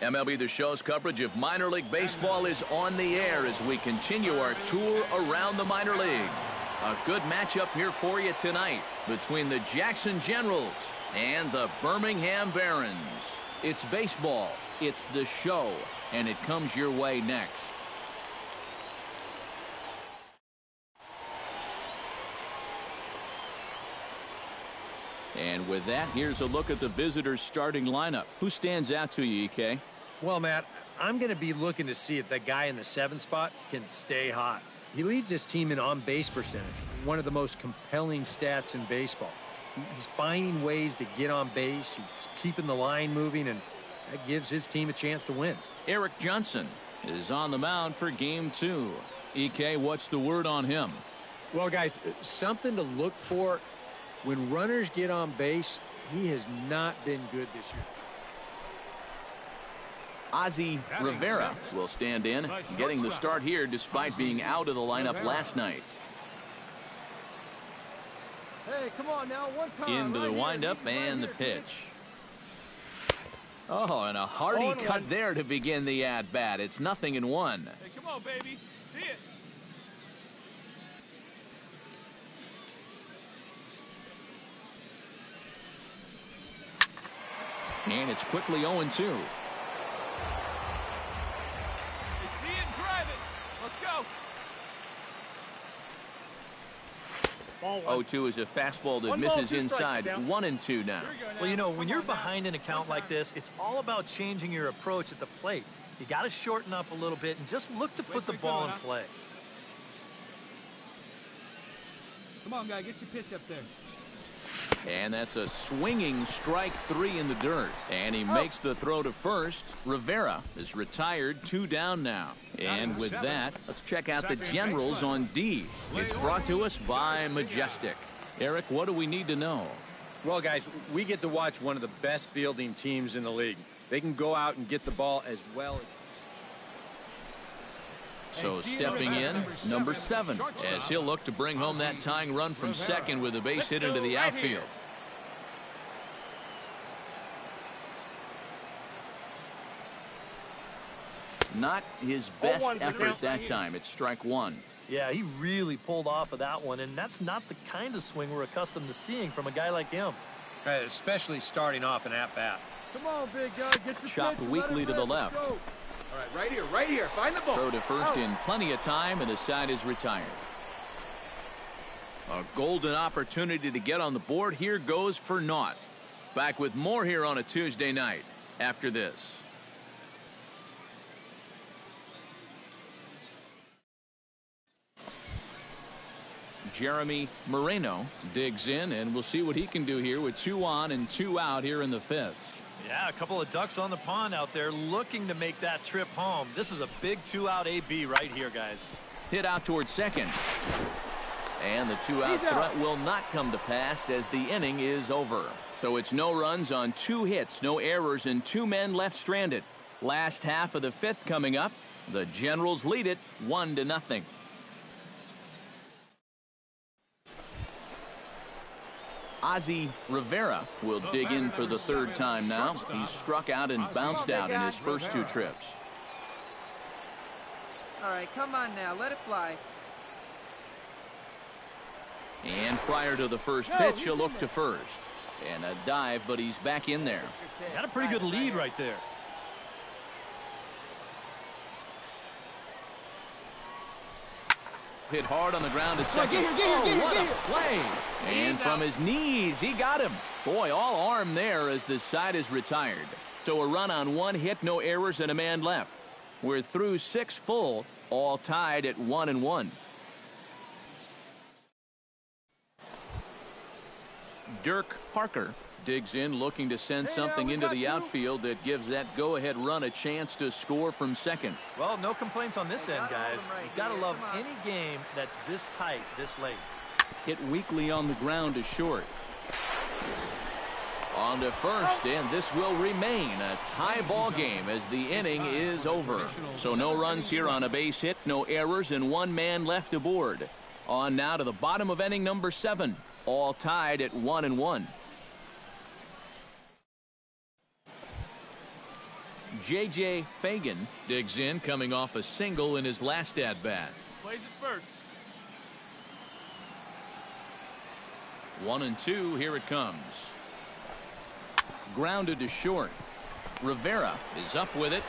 MLB The Show's coverage of minor league baseball is on the air as we continue our tour around the minor league. A good matchup here for you tonight between the Jackson Generals and the Birmingham Barons. It's baseball, it's the show, and it comes your way next. And with that, here's a look at the visitors' starting lineup. Who stands out to you, EK? Well, Matt, I'm going to be looking to see if that guy in the 7th spot can stay hot. He leads his team in on-base percentage, one of the most compelling stats in baseball. He's finding ways to get on base. He's keeping the line moving, and that gives his team a chance to win. Eric Johnson is on the mound for Game 2. EK, what's the word on him? Well, guys, something to look for. When runners get on base, he has not been good this year. Ozzie Rivera will stand in, getting the start here despite being out of the lineup last night. Hey, come on now, one time. Into the windup and the pitch. Oh, and a hearty cut there to begin the at-bat. It's 0-1. Hey, come on, baby. See it. And it's quickly 0-2. Hey, see it and drive it. Let's go. 0-2 is a fastball that misses inside. 1-2 now. Well, you know, when you're behind an account like this, it's all about changing your approach at the plate. You got to shorten up a little bit and just look to put the ball in play. Come on, guy, get your pitch up there. And that's a swinging strike 3 in the dirt. And he makes the throw to first. Rivera is retired, 2 down now. And with that, let's check out the Generals on D. It's brought to us by Majestic. Eric, what do we need to know? Well, guys, we get to watch one of the best fielding teams in the league. They can go out and get the ball as well as... So stepping in, number 7, as he'll look to bring home that tying run from second with a base hit into the outfield. Not his best effort that time. It's strike 1. Yeah, he really pulled off of that one, and that's not the kind of swing we're accustomed to seeing from a guy like him. Right, especially starting off an at-bat. Come on, big guy, get your Chopped pitch. weakly to the left. All right, right here. Find the ball. Throw to first in plenty of time, and the side is retired. A golden opportunity to get on the board here goes for naught. Back with more here on a Tuesday night after this. Jeremy Moreno digs in, and we'll see what he can do here with 2 on and 2 out here in the 5th. Yeah, a couple of ducks on the pond out there looking to make that trip home. This is a big 2-out AB right here, guys. Hit out towards second. And the 2-out threat will not come to pass as the inning is over. So it's no runs on 2 hits, no errors, and 2 men left stranded. Last half of the 5th coming up. The Generals lead it 1-0. Ozzie Rivera will dig in for the 3rd time now. He's struck out and bounced out in his first 2 trips. All right, come on now, let it fly. And prior to the first pitch, he'll look to first. And a dive, but he's back in there. Got a pretty good lead right there. Hit hard on the ground to second. What a play! And from his knees, he got him. Boy, all arm there as the side is retired. So a run on 1 hit, no errors, and a man left. We're through 6 full, all tied at 1-1. Dirk Parker digs in, looking to send something into the outfield that gives that go-ahead run a chance to score from second. Well, no complaints on this end, guys. You've got to love any game that's this tight, this late. Hit weakly on the ground to short. On to first, and this will remain a tie ball game as the inning is over. So no runs here on a base hit, no errors, and 1 man left aboard. On now to the bottom of inning number 7, all tied at 1-1. J.J. Fagan digs in, coming off a single in his last at-bat. Plays it first. 1-2, here it comes. Grounded to short. Rivera is up with it.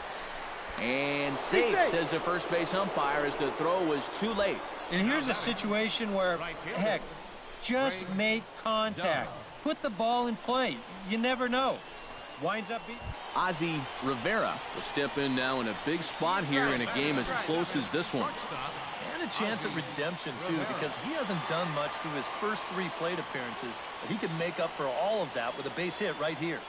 And safe, says the first base umpire, as the throw was too late. And here's a situation where, heck, just make contact. Put the ball in play. You never know. Winds up beating. Ozzie Rivera will step in now in a big spot here in a game as close as this one. And a chance at redemption, too, because he hasn't done much through his first 3 plate appearances. But he could make up for all of that with a base hit right here.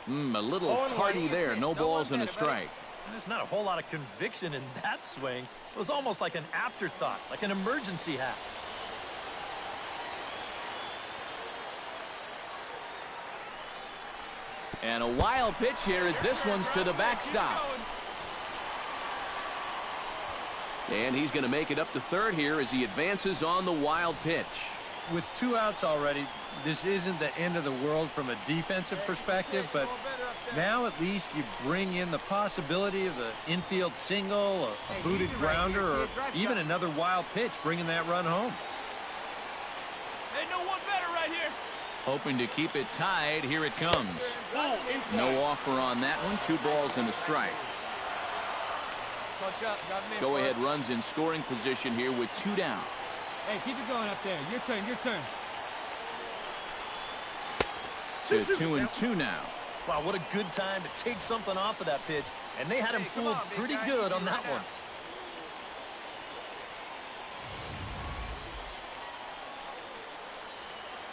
A little tardy there. No balls and a strike. There's not a whole lot of conviction in that swing. It was almost like an afterthought, like an emergency hat. And a wild pitch here as this one's to the backstop. And he's going to make it up to third here as he advances on the wild pitch. With 2 outs already, this isn't the end of the world from a defensive perspective, but now at least you bring in the possibility of the infield single, a booted grounder, or even another wild pitch, bringing that run home. Ain't no one better right here. Hoping to keep it tied. Here it comes. No offer on that one. 2 balls and a strike. Go ahead runs in scoring position here with 2 down. Hey, keep it going up there. Your turn, your turn. To 2-2 now. Wow, what a good time to take something off of that pitch. And they had him fooled pretty good on that one.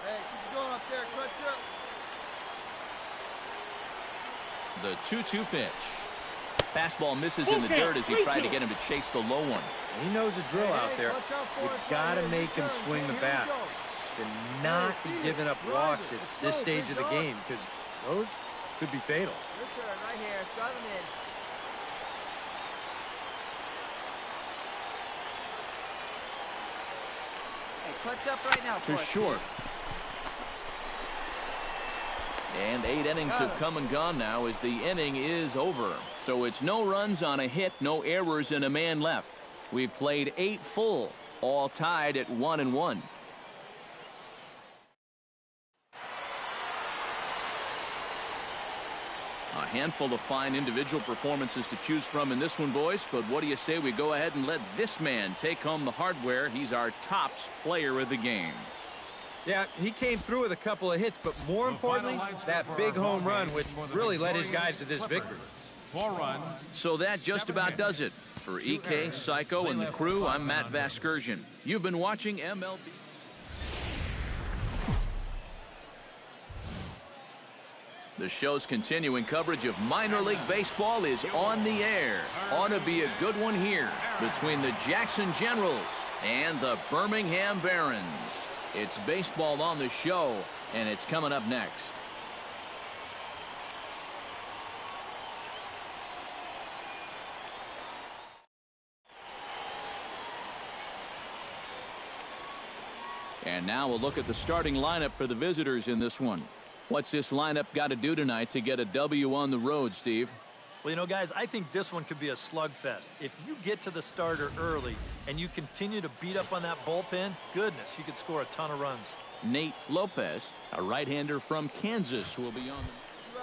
Hey, keep going up there, clutch up. The 2-2 pitch. Fastball misses in the dirt as he tried to get him to chase the low one. He knows the drill out there. You've got to make him swing the bat. To not be giving up walks at this stage of the game, because those could be fatal. Your turn right here. Got him in. Hey, clutch up right now. To short. And 8 innings have come and gone now as the inning is over. So it's no runs on a hit, no errors, and a man left. We've played 8 full, all tied at 1-1. A handful of fine individual performances to choose from in this one, boys. But what do you say we go ahead and let this man take home the hardware? He's our tops player of the game. Yeah, he came through with a couple of hits, but more importantly, that big home run, which really led his guys to this victory. 4 runs. So that just about does it. For EK, Psycho, and the crew, I'm Matt Vasgersian. You've been watching MLB. The show's continuing coverage of minor league baseball is on the air. Ought to be a good one here between the Jackson Generals and the Birmingham Barons. It's baseball on the show, and it's coming up next. And now we'll look at the starting lineup for the visitors in this one. What's this lineup got to do tonight to get a W on the road, Steve? Well, you know, guys, I think this one could be a slugfest. If you get to the starter early and you continue to beat up on that bullpen, goodness, you could score a ton of runs. Nate Lopez, a right-hander from Kansas, will be on the...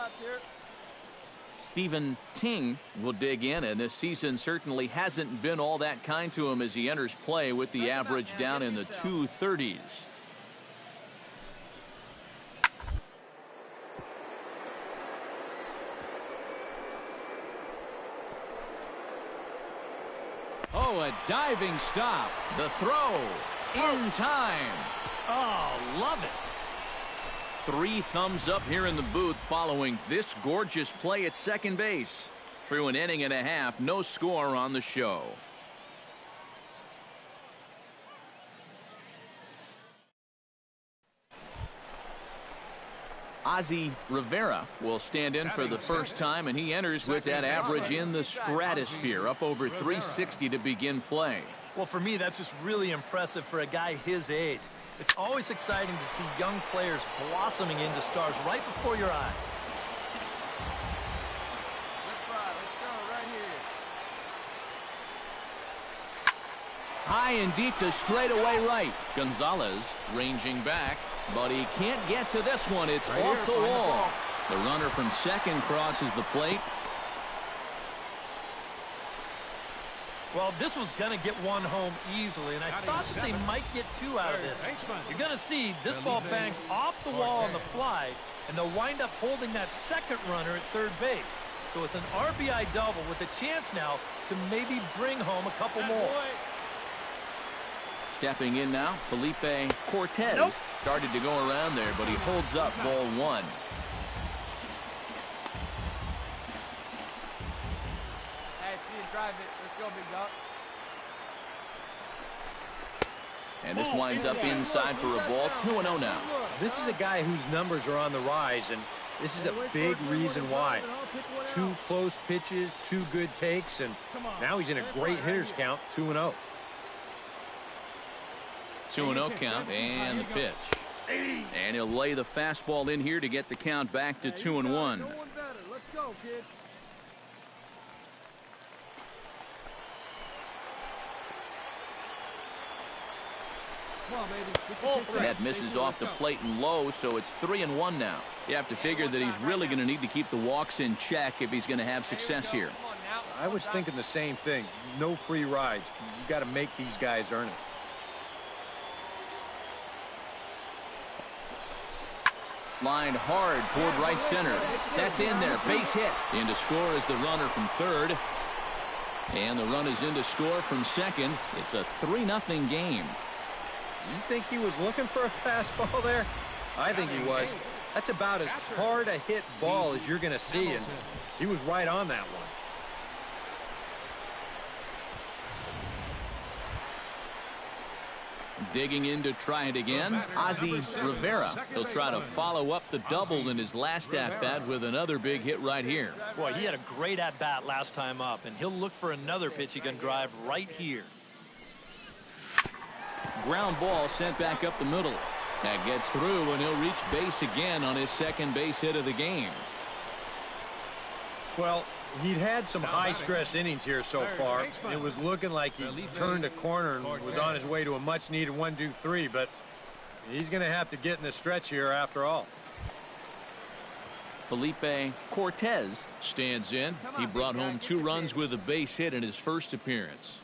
Stephen Ting will dig in, and this season certainly hasn't been all that kind to him as he enters play with the average down in the 230s. Oh, a diving stop. The throw in time. Oh, love it. 3 thumbs up here in the booth following this gorgeous play at second base. Through an inning and a half, no score on the show. Ozzie Rivera will stand in for the first time, and he enters with that average in the stratosphere, up over 360 to begin play. Well, for me, that's just really impressive for a guy his age. It's always exciting to see young players blossoming into stars right before your eyes. High and deep to straightaway right. Gonzalez ranging back, but he can't get to this one. It's off the wall. The runner from second crosses the plate. Well, this was going to get one home easily, and I thought that they might get two out of this. You're going to see this ball bangs off the wall on the fly, and they'll wind up holding that second runner at third base. So it's an RBI double with a chance now to maybe bring home a couple more. Stepping in now, Felipe Cortez started to go around there, but he holds up ball one. Hey, see you drive it. Let's go, big dog. And this winds up inside for a ball. 2-0 now. This is a guy whose numbers are on the rise, and this is a big reason why. 2 close pitches, 2 good takes, and now he's in a great hitter's count, 2-0. 2-0 count, and the pitch. And he'll lay the fastball in here to get the count back to 2-1. No one better. Let's go, kid. Come on, baby. That misses off the plate and low, so it's 3-1 now. You have to figure that he's really going to need to keep the walks in check if he's going to have success here. I was thinking the same thing. No free rides. You got to make these guys earn it. Lined hard toward right center. That's in there. Base hit. In to score is the runner from third. And the run is in to score from second. It's a 3-0 game. You think he was looking for a fastball there? I think he was. That's about as hard a hit ball as you're going to see, and he was right on that one. Digging in to try it again, Ozzie Rivera. He'll try to follow up the double in his last at-bat with another big hit right here. Boy, he had a great at-bat last time up, and he'll look for another pitch he can drive right here. Ground ball sent back up the middle. That gets through, and he'll reach base again on his second base hit of the game. Well, he'd had some high-stress innings here so far. It was looking like he turned a corner and was on his way to a much-needed 1-2-3, but he's going to have to get in the stretch here after all. Felipe Cortez stands in. He brought home 2 runs with a base hit in his first appearance.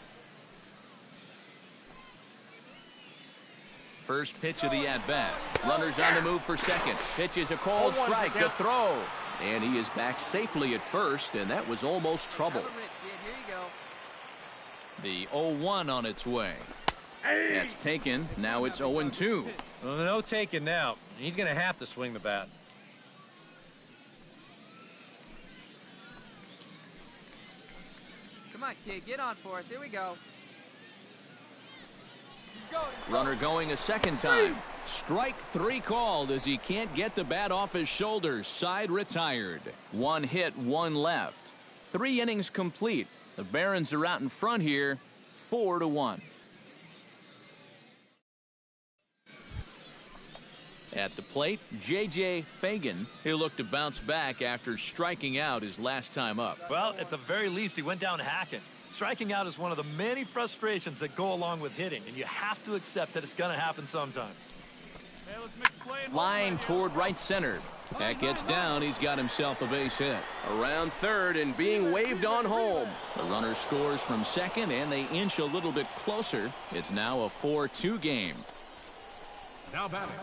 First pitch of the at-bat. Runners on the move for second. Pitch is a called strike. The throw. And he is back safely at first, and that was almost trouble. The 0-1 on its way. That's taken. Now it's 0-2. Well, no taking now. He's going to have to swing the bat. Come on, kid. Get on for us. Here we go. Runner going a second time. Strike 3 called as he can't get the bat off his shoulders. Side retired. 1 hit, 1 left. 3 innings complete. The Barons are out in front here, 4-1. At the plate, J.J. Fagan. He'll look to bounce back after striking out his last time up. Well, at the very least, he went down hacking. Striking out is one of the many frustrations that go along with hitting, and you have to accept that it's going to happen sometimes. Hey, let's make a play. Line toward right center. That gets down. He's got himself a base hit. Around third and being waved on home. The runner scores from second, and they inch a little bit closer. It's now a 4-2 game. Now batting.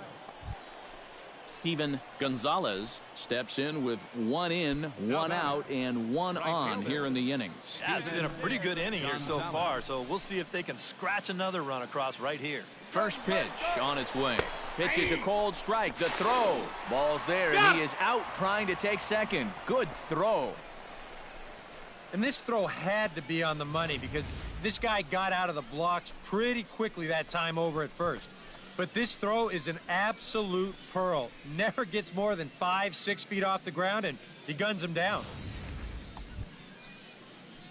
Steven Gonzalez steps in with 1 in, 1 out, and 1 on here in the inning. Yeah, it's been a pretty good inning here so far, so we'll see if they can scratch another run across right here. First pitch on its way. Pitch is a cold strike. The throw. Ball's there, and he is out trying to take second. Good throw. And this throw had to be on the money because this guy got out of the blocks pretty quickly that time over at first. But this throw is an absolute pearl. Never gets more than 5-6 feet off the ground, and he guns him down.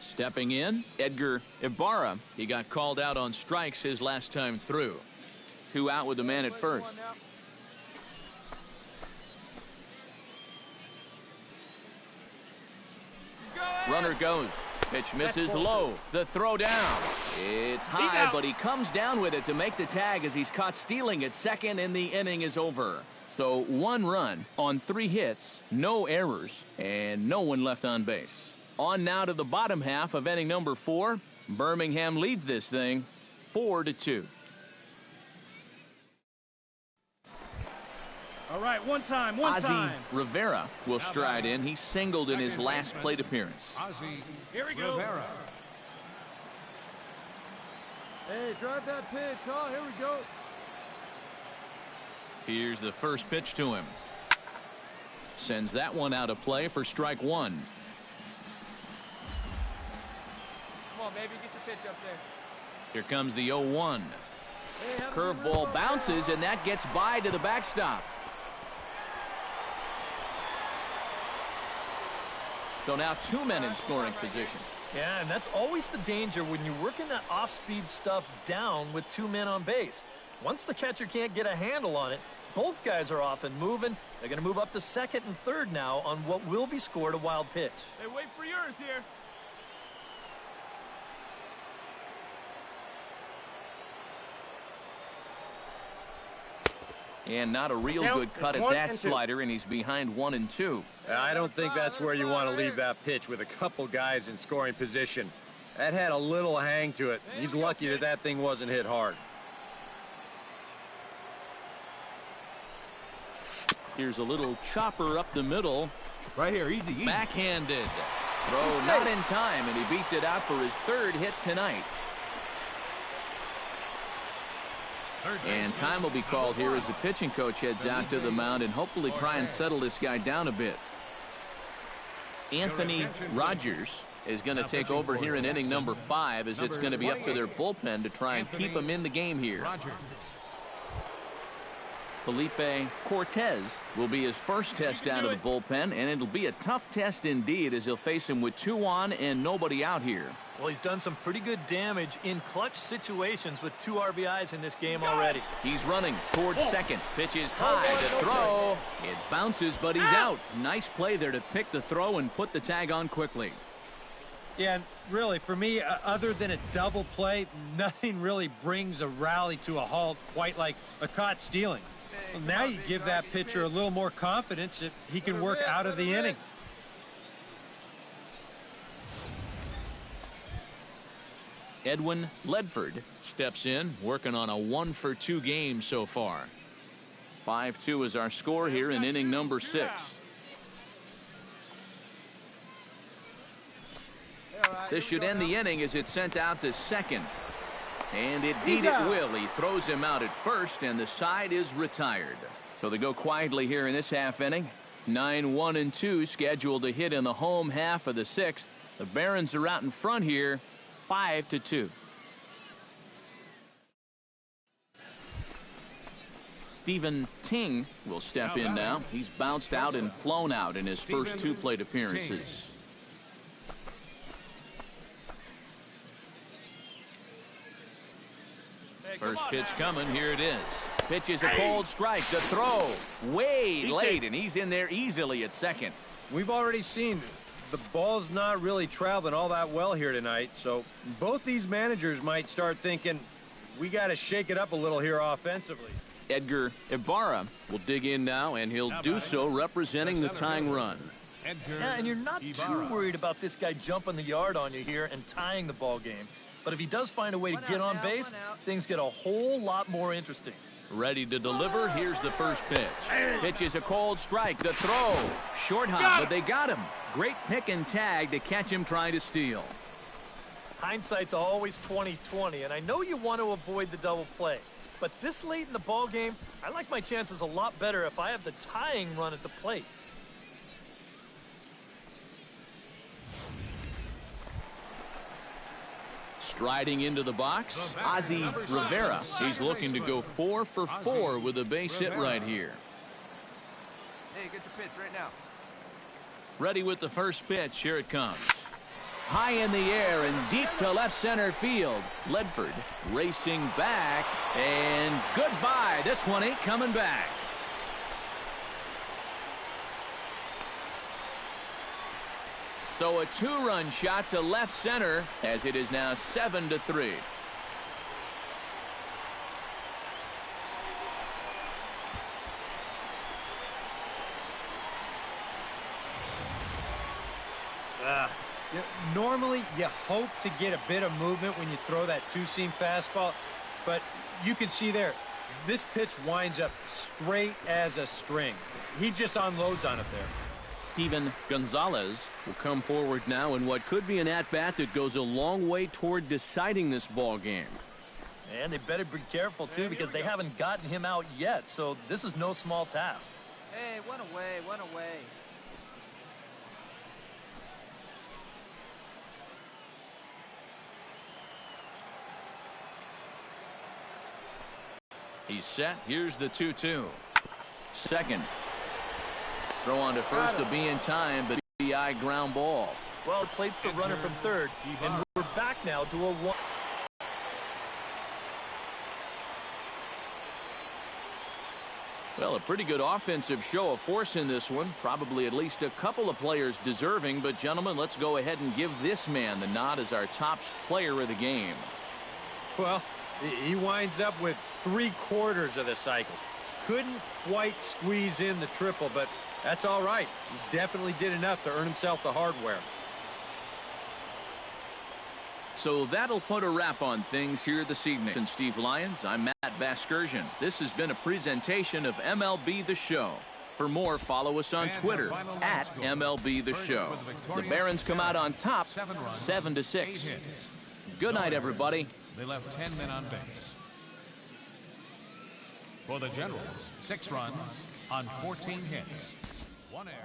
Stepping in, Edgar Ibarra. He got called out on strikes his last time through. 2 out with the man at first. Runner goes. Pitch misses low. The throw down. It's high, but he comes down with it to make the tag as he's caught stealing at second, and the inning is over. So 1 run on 3 hits, no errors, and no one left on base. On now to the bottom half of inning number 4. Birmingham leads this thing 4-2. All right, one time. Rivera will stride in. He singled in his last plate appearance. Here we go. Rivera. Hey, drive that pitch, huh? Here we go. Here's the first pitch to him. Sends that one out of play for strike 1. Come on, baby, get your pitch up there. Here comes the 0-1. Curveball bounces, and that gets by to the backstop. So now 2 men in scoring position. Yeah, and that's always the danger when you're working that off-speed stuff down with 2 men on base. Once the catcher can't get a handle on it, both guys are off and moving. They're going to move up to second and third now on what will be scored a wild pitch. Hey, wait for yours here. And not a real good cut at that slider, and he's behind 1-2. I don't think that's where you want to leave that pitch with a couple guys in scoring position. That had a little hang to it. He's lucky that that thing wasn't hit hard. Here's a little chopper up the middle. Right here, easy. Backhanded. Throw not in time, and he beats it out for his 3rd hit tonight. And time will be called here as the pitching coach heads out to the mound and hopefully try and settle this guy down a bit. Anthony Rogers is going to take over here in inning number 5, as it's going to be up to their bullpen to try and keep him in the game here. Felipe Cortez will be his first test out of the bullpen, and it'll be a tough test indeed as he'll face him with 2 on and nobody out here. Well, he's done some pretty good damage in clutch situations with 2 RBIs in this game already. He's running towards second. Pitch is high to throw. It bounces, but he's out. Nice play there to pick the throw and put the tag on quickly. Yeah, and really, for me, other than a double play, nothing really brings a rally to a halt quite like a caught stealing. Well, now you give that pitcher a little more confidence that he can work out of the inning. Edwin Ledford steps in, working on a 1-for-2 game so far. 5-2 is our score here in inning number 6. This should end the inning as it's sent out to second. And indeed it will. He throws him out at first, and the side is retired. So they go quietly here in this half inning. 9-1-2 scheduled to hit in the home half of the 6th. The Barons are out in front here, 5-2. Stephen Ting will step in now. He's bounced out and flown out in his first 2 plate appearances. First pitch coming. Here it is. Pitch is a cold strike. The throw way late, and he's in there easily at second. We've already seen the ball's not really traveling all that well here tonight, so both these managers might start thinking we got to shake it up a little here offensively. Edgar Ibarra will dig in now, and he'll do so representing the tying run. Yeah, and you're not too worried about this guy jumping the yard on you here and tying the ball game. But if he does find a way to get on base, things get a whole lot more interesting. Ready to deliver. Here's the first pitch. Pitch is a cold strike. The throw. Short hop, but they got him. Great pick and tag to catch him trying to steal. Hindsight's always 20/20, and I know you want to avoid the double play. But this late in the ball game, I like my chances a lot better if I have the tying run at the plate. Striding into the box, Ozzy Rivera. He's looking to go 4 for 4 with a base hit right here. Hey, get your pitch right now. Ready with the first pitch. Here it comes. High in the air and deep to left center field. Ledford racing back, and goodbye. This one ain't coming back. So a two-run shot to left center as it is now 7-3. Normally, you hope to get a bit of movement when you throw that two-seam fastball, but you can see there, this pitch winds up straight as a string. He just unloads on it there. Steven Gonzalez will come forward now in what could be an at-bat that goes a long way toward deciding this ball game. And they better be careful, too, because they haven't gotten him out yet, so this is no small task. Hey, one away, one away. He's set. Here's the 2-2. Second. Throw on to first to be in time, but BI ground ball. Well, plates the runner from third, and we're back now to a 1. Well, a pretty good offensive show of force in this one. Probably at least a couple of players deserving, but gentlemen, let's go ahead and give this man the nod as our top player of the game. Well, he winds up with 3/4 of the cycle. Couldn't quite squeeze in the triple, but that's all right. He definitely did enough to earn himself the hardware. So that'll put a wrap on things here this evening. And Steve Lyons, I'm Matt Vasgersian. This has been a presentation of MLB The Show. For more, follow us on Twitter at MLB The Show. The Barons come out on top, 7-6. Good night, everybody. They left 10 men on base. For the Generals, 6 runs on 14 hits. 1 error.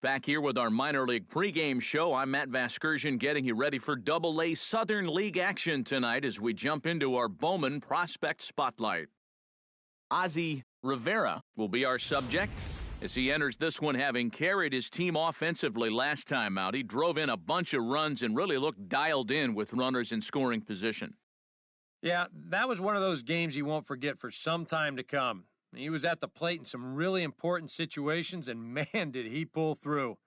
Back here with our minor league pregame show, I'm Matt Vasgersian getting you ready for Double-A Southern League action tonight as we jump into our Bowman Prospect Spotlight. Ozzie Rivera will be our subject as he enters this one having carried his team offensively last time out. He drove in a bunch of runs and really looked dialed in with runners in scoring position. Yeah, that was one of those games he won't forget for some time to come. He was at the plate in some really important situations, and man, did he pull through.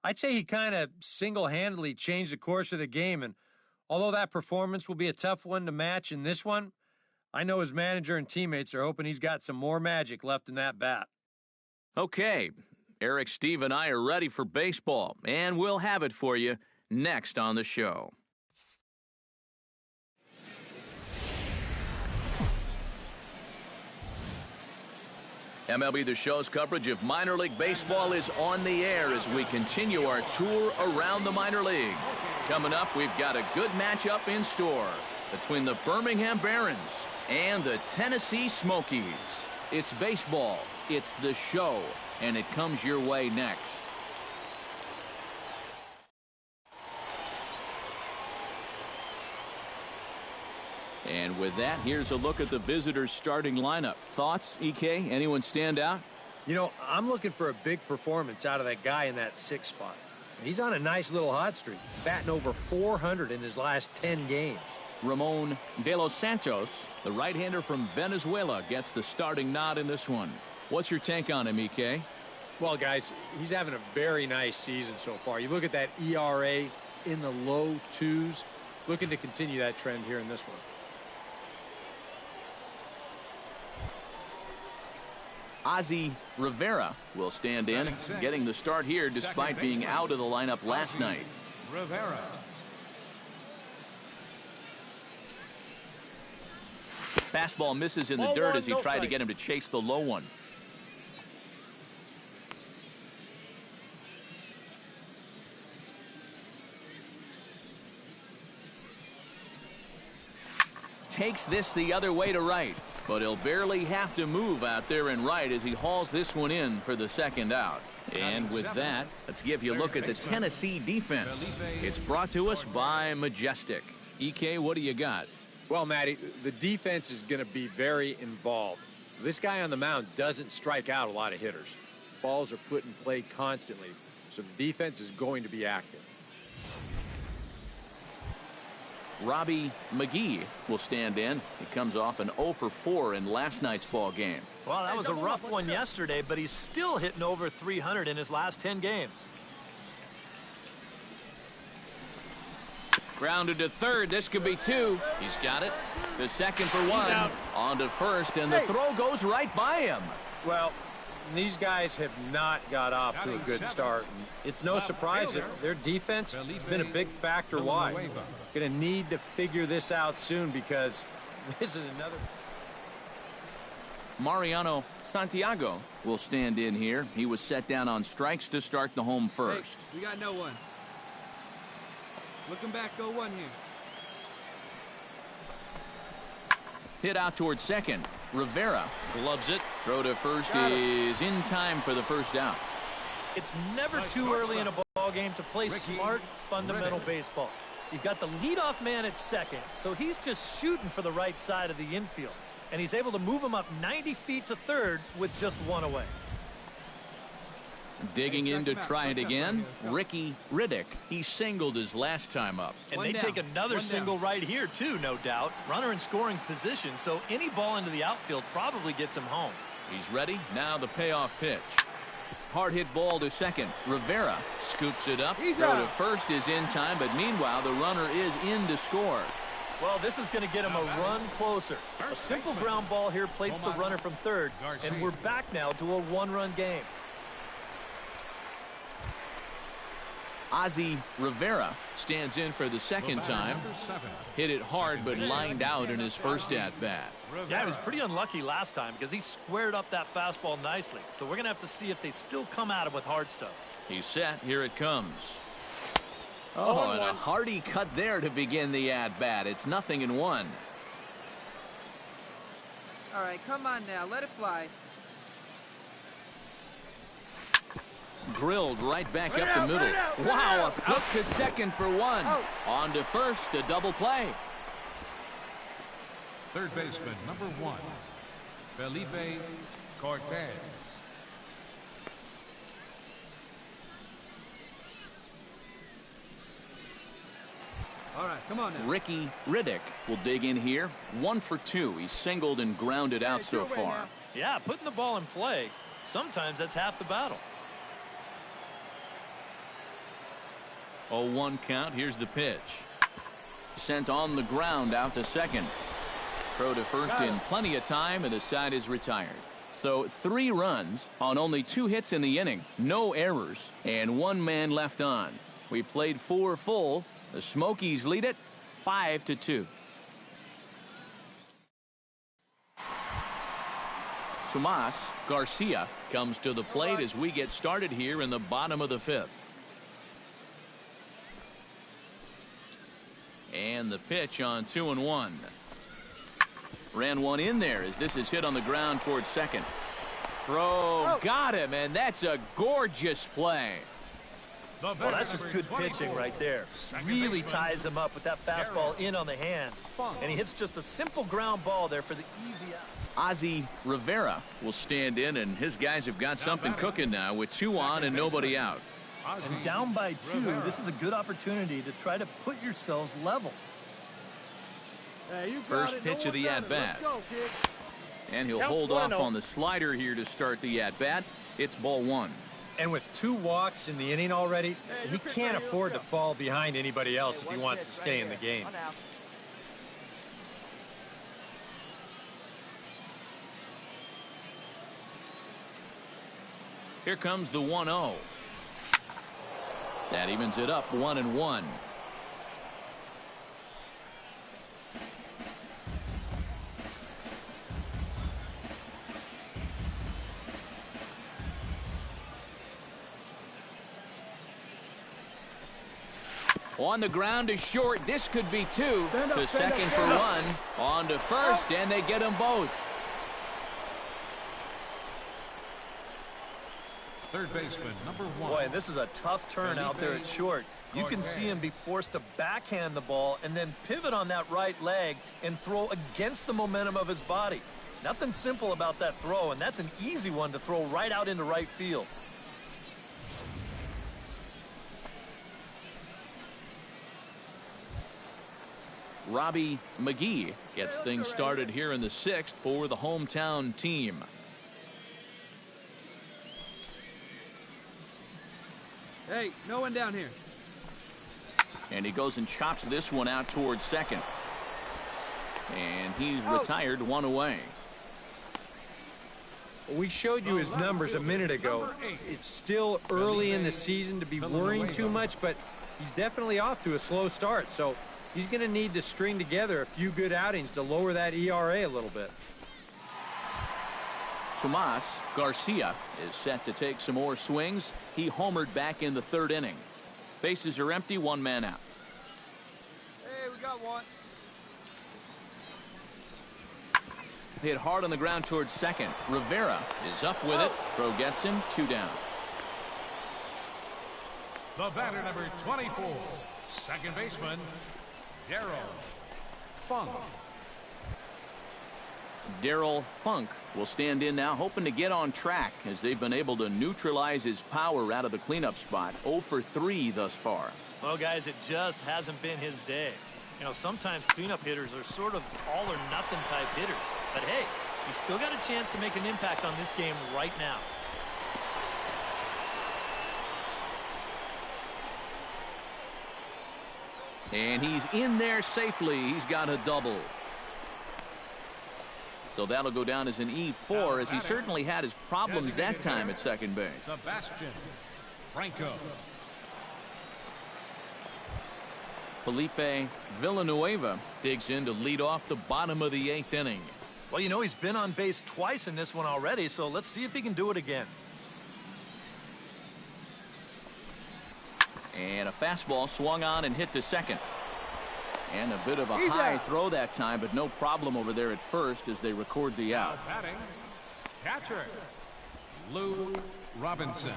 I'd say he kind of single-handedly changed the course of the game, and although that performance will be a tough one to match in this one, I know his manager and teammates are hoping he's got some more magic left in that bat. Okay, Eric, Steve, and I are ready for baseball, and we'll have it for you next on the show. MLB The Show's coverage of minor league baseball is on the air as we continue our tour around the minor league. Coming up, we've got a good matchup in store between the Birmingham Barons and the Tennessee Smokies. It's baseball, it's the show, and it comes your way next. And with that, here's a look at the visitors' starting lineup. Thoughts, EK? Anyone stand out? You know, I'm looking for a big performance out of that guy in that 6th spot. He's on a nice little hot streak, batting over 400 in his last 10 games. Ramon De Los Santos, the right-hander from Venezuela, gets the starting nod in this one. What's your take on him, EK? Well, guys, he's having a very nice season so far. You look at that ERA in the low 2s, looking to continue that trend here in this one. Ozzie Rivera will stand in, getting the start here despite being out of the lineup last night. Rivera. Fastball misses in the dirt as he tried to get him to chase the low one. takes this the other way to right. But he'll barely have to move out there in right as he hauls this one in for the second out. And with that, let's give you a look at the Tennessee defense. It's brought to us by Majestic. EK, what do you got? Well, Matty, the defense is going to be very involved. This guy on the mound doesn't strike out a lot of hitters. Balls are put in play constantly, so the defense is going to be active. Robbie McGee will stand in. He comes off an 0 for 4 in last night's ball game. Well, that was a rough one yesterday, but he's still hitting over 300 in his last 10 games. Grounded to third. This could be 2. He's got it. The second for 1. On to first, and the throw goes right by him. Well, these guys have not got off to a good start. It's no surprise that their defense has been a big factor. Why? Going to need to figure this out soon because this is another. Mariano Santiago will stand in here. He was set down on strikes to start the home first. Hey, we got no one. Looking back, go 1 here. Hit out towards second. Rivera gloves it. Throw to first is in time for the first out. It's never too early in a ball game to play smart, fundamental baseball. You've got the leadoff man at second, so he's just shooting for the right side of the infield. And he's able to move him up 90 feet to third with just 1 away. Digging in to try it again, Ricky Riddick. He singled his last time up. And they take another single right here, too, no doubt. Runner in scoring position, so any ball into the outfield probably gets him home. He's ready. Now the payoff pitch. Hard hit ball to second. Rivera scoops it up. Throw to first is in time, but meanwhile the runner is in to score. Well, this is going to get him a run closer. A simple ground ball here plates the runner from third, and we're back now to a 1-run game. Ozzie Rivera stands in for the second time. Hit it hard, but lined out in his first at-bat. Yeah, he was pretty unlucky last time because he squared up that fastball nicely. So we're going to have to see if they still come at him with hard stuff. He's set. Here it comes. Oh, and a hearty cut there to begin the at-bat. It's 0-1. All right, come on now. Let it fly. Drilled right back up the middle. Wow, a flip to second for 1. On to first, a double play. Third baseman, number 1, Felipe Cortez. All right, come on now. Ricky Riddick will dig in here. 1 for 2. He's singled and grounded out so far. Yeah, putting the ball in play, sometimes that's half the battle. 0-1 count. Here's the pitch. Sent on the ground out to second. Throw to first in plenty of time, and the side is retired. So 3 runs on only 2 hits in the inning. No errors, and 1 man left on. We played 4 full. The Smokies lead it 5-2. Tomas Garcia comes to the plate as we get started here in the bottom of the 5th. And the pitch on 2-1. Ran one in there as this is hit on the ground towards second. Throw got him, and that's a gorgeous play. Well, that's just good pitching right there. Really ties him up with that fastball in on the hands. And he hits just a simple ground ball there for the easy out. Ozzie Rivera will stand in, and his guys have got something cooking now with 2 on and nobody out. And down by 2, this is a good opportunity to try to put yourselves level. Hey, First pitch of the at-bat. And he'll hold off on the slider here to start the at-bat. It's ball 1. And with 2 walks in the inning already, he can't afford to fall behind anybody else if he wants to stay in the game. Here comes the 1-0. That evens it up 1-1. On the ground is short. This could be two. To second for one. On to first, and they get them both. Third baseman, number 1. Boy, and this is a tough turn out there at short. You can see him be forced to backhand the ball and then pivot on that right leg and throw against the momentum of his body. Nothing simple about that throw, and that's an easy one to throw right out into right field. Robbie McGee gets things started here in the 6th for the hometown team. Hey, no one down here. And he goes and chops this one out towards second. And he's retired, one away. We showed you his numbers a minute ago. It's still early in the season to be worrying too much, but he's definitely off to a slow start. So he's going to need to string together a few good outings to lower that ERA a little bit. Tomas Garcia is set to take some more swings. He homered back in the 3rd inning. Bases are empty, one man out. Hey, we got one. Hit hard on the ground towards second. Rivera is up with it. Throw gets him, 2 down. The batter, number 24, second baseman, Darryl Funk. Darryl Funk will stand in now, hoping to get on track as they've been able to neutralize his power out of the cleanup spot. 0 for 3 thus far. Well, guys, it just hasn't been his day. You know, sometimes cleanup hitters are sort of all or nothing type hitters. But hey, he's still got a chance to make an impact on this game right now. And he's in there safely. He's got a double. So that'll go down as an E4, as he certainly had his problems that time at second base. Sebastian Franco. Felipe Villanueva digs in to lead off the bottom of the 8th inning. Well, you know, he's been on base twice in this one already, so let's see if he can do it again. And a fastball swung on and hit to second. And a bit of a high throw that time, but no problem over there at first as they record the out. Batting, catcher, Lou Robinson.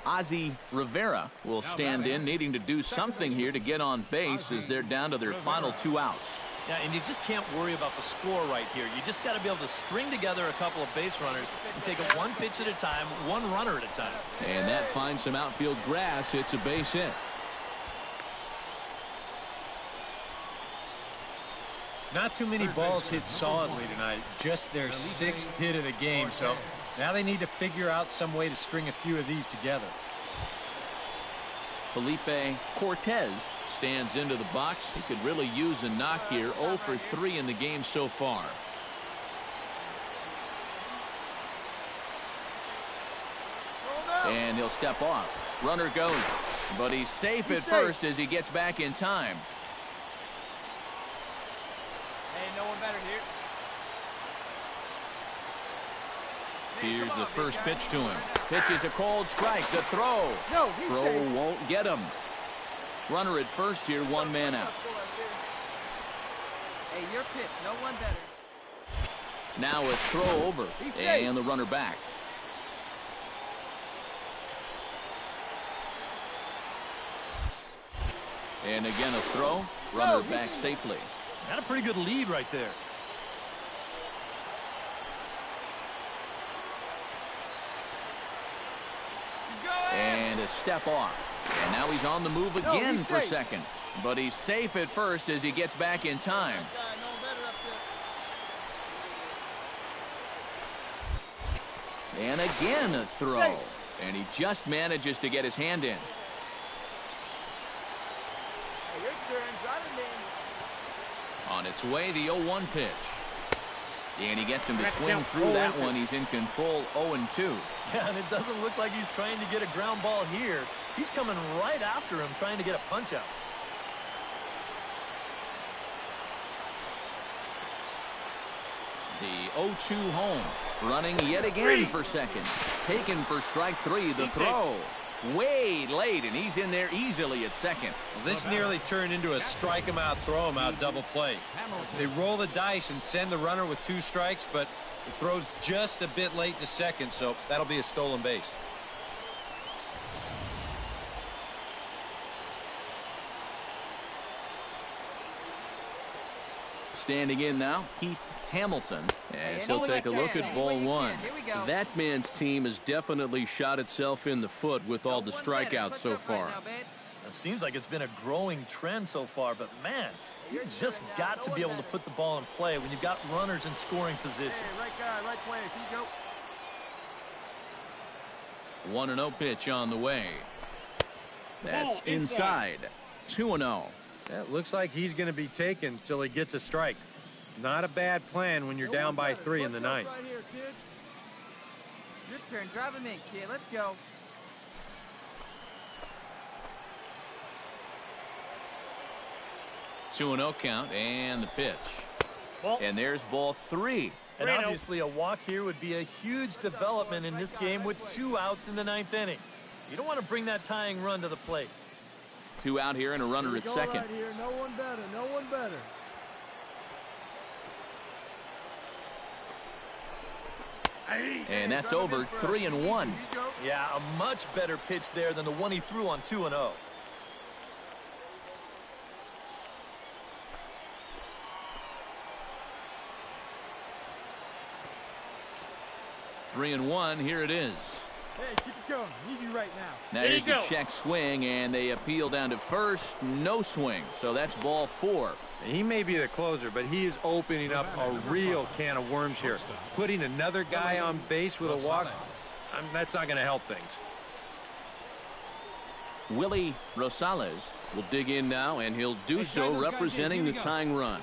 Ozzie Rivera will stand in, needing to do something here to get on base as they're down to their final 2 outs. Yeah, and you just can't worry about the score right here. You just got to be able to string together a couple of base runners and take it one pitch at a time, one runner at a time. And that finds some outfield grass. It's a base hit. Not too many balls hit solidly tonight. Just their 6th hit of the game. So now they need to figure out some way to string a few of these together. Felipe Cortez stands into the box. He could really use a knock here. 0 for 3 in the game so far. And he'll step off. Runner goes, but he's safe at first as he gets back in time. Hey, no one better here. Here's the first pitch to him. Pitches a cold strike. The throw. Throw won't get him. Runner at first here, one man out. Hey, your pitch, no one better. Now a throw over, and the runner back. And again a throw. Runner back safely. Got a pretty good lead right there. And a step off. And now he's on the move again for second. But he's safe at first as he gets back in time. And again a throw. And he just manages to get his hand in. On its way, the 0-1 pitch. And he gets him to swing through that one. He's in control, 0-2. Yeah, and it doesn't look like he's trying to get a ground ball here. He's coming right after him, trying to get a punch out. The 0-2 home. Running yet again for second. Taken for strike 3. The throw. way late, and he's in there easily at second. Well, this nearly turned into a strike him out, throw him out double play. They roll the dice and send the runner with 2 strikes, but the throw's just a bit late to second, so that'll be a stolen base. Standing in now, Heath Hamilton, as he'll take a look at ball 1. That man's team has definitely shot itself in the foot with all the strikeouts so far. It seems like it's been a growing trend so far, but man, you've just got to be able to put the ball in play when you've got runners in scoring position. Right guy, right place. Here you go. 1-0 pitch on the way. That's inside. 2-0. That looks like he's going to be taken until he gets a strike. Not a bad plan when you're down by 3 in the 9th. Right here, kid. Your turn. Drive him in, kid. Let's go. 2-0 count and the pitch. And there's ball 3. And obviously a walk here would be a huge development in this game with 2 outs in the 9th inning. You don't want to bring that tying run to the plate. 2 out here and a runner at second. Right here. No one better. No one better. And that's over. 3-1. Yeah, a much better pitch there than the one he threw on 2-0. Three and 1. Here it is. Hey, keep it going. Need you right now. Now here's a check swing, and they appeal down to first. No swing. So that's ball 4. He may be the closer, but he is opening up a real can of worms here. Putting another guy on base with a walk, that's not going to help things. Willie Rosales will dig in now, and he'll do so representing the tying run.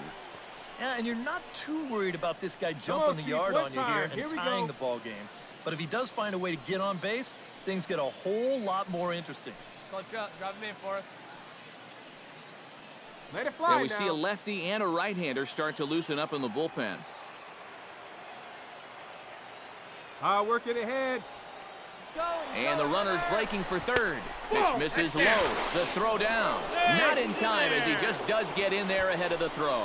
Yeah, and you're not too worried about this guy jumping the yard on you here and tying the ball game. But if he does find a way to get on base, things get a whole lot more interesting. Clutch up. Drive him in for us. Let it fly And we now. see a lefty and a right-hander start to loosen up in the bullpen. Work it ahead. And the runner's breaking for third. Pitch misses low. The throw down. Not in time, as he just does get in there ahead of the throw.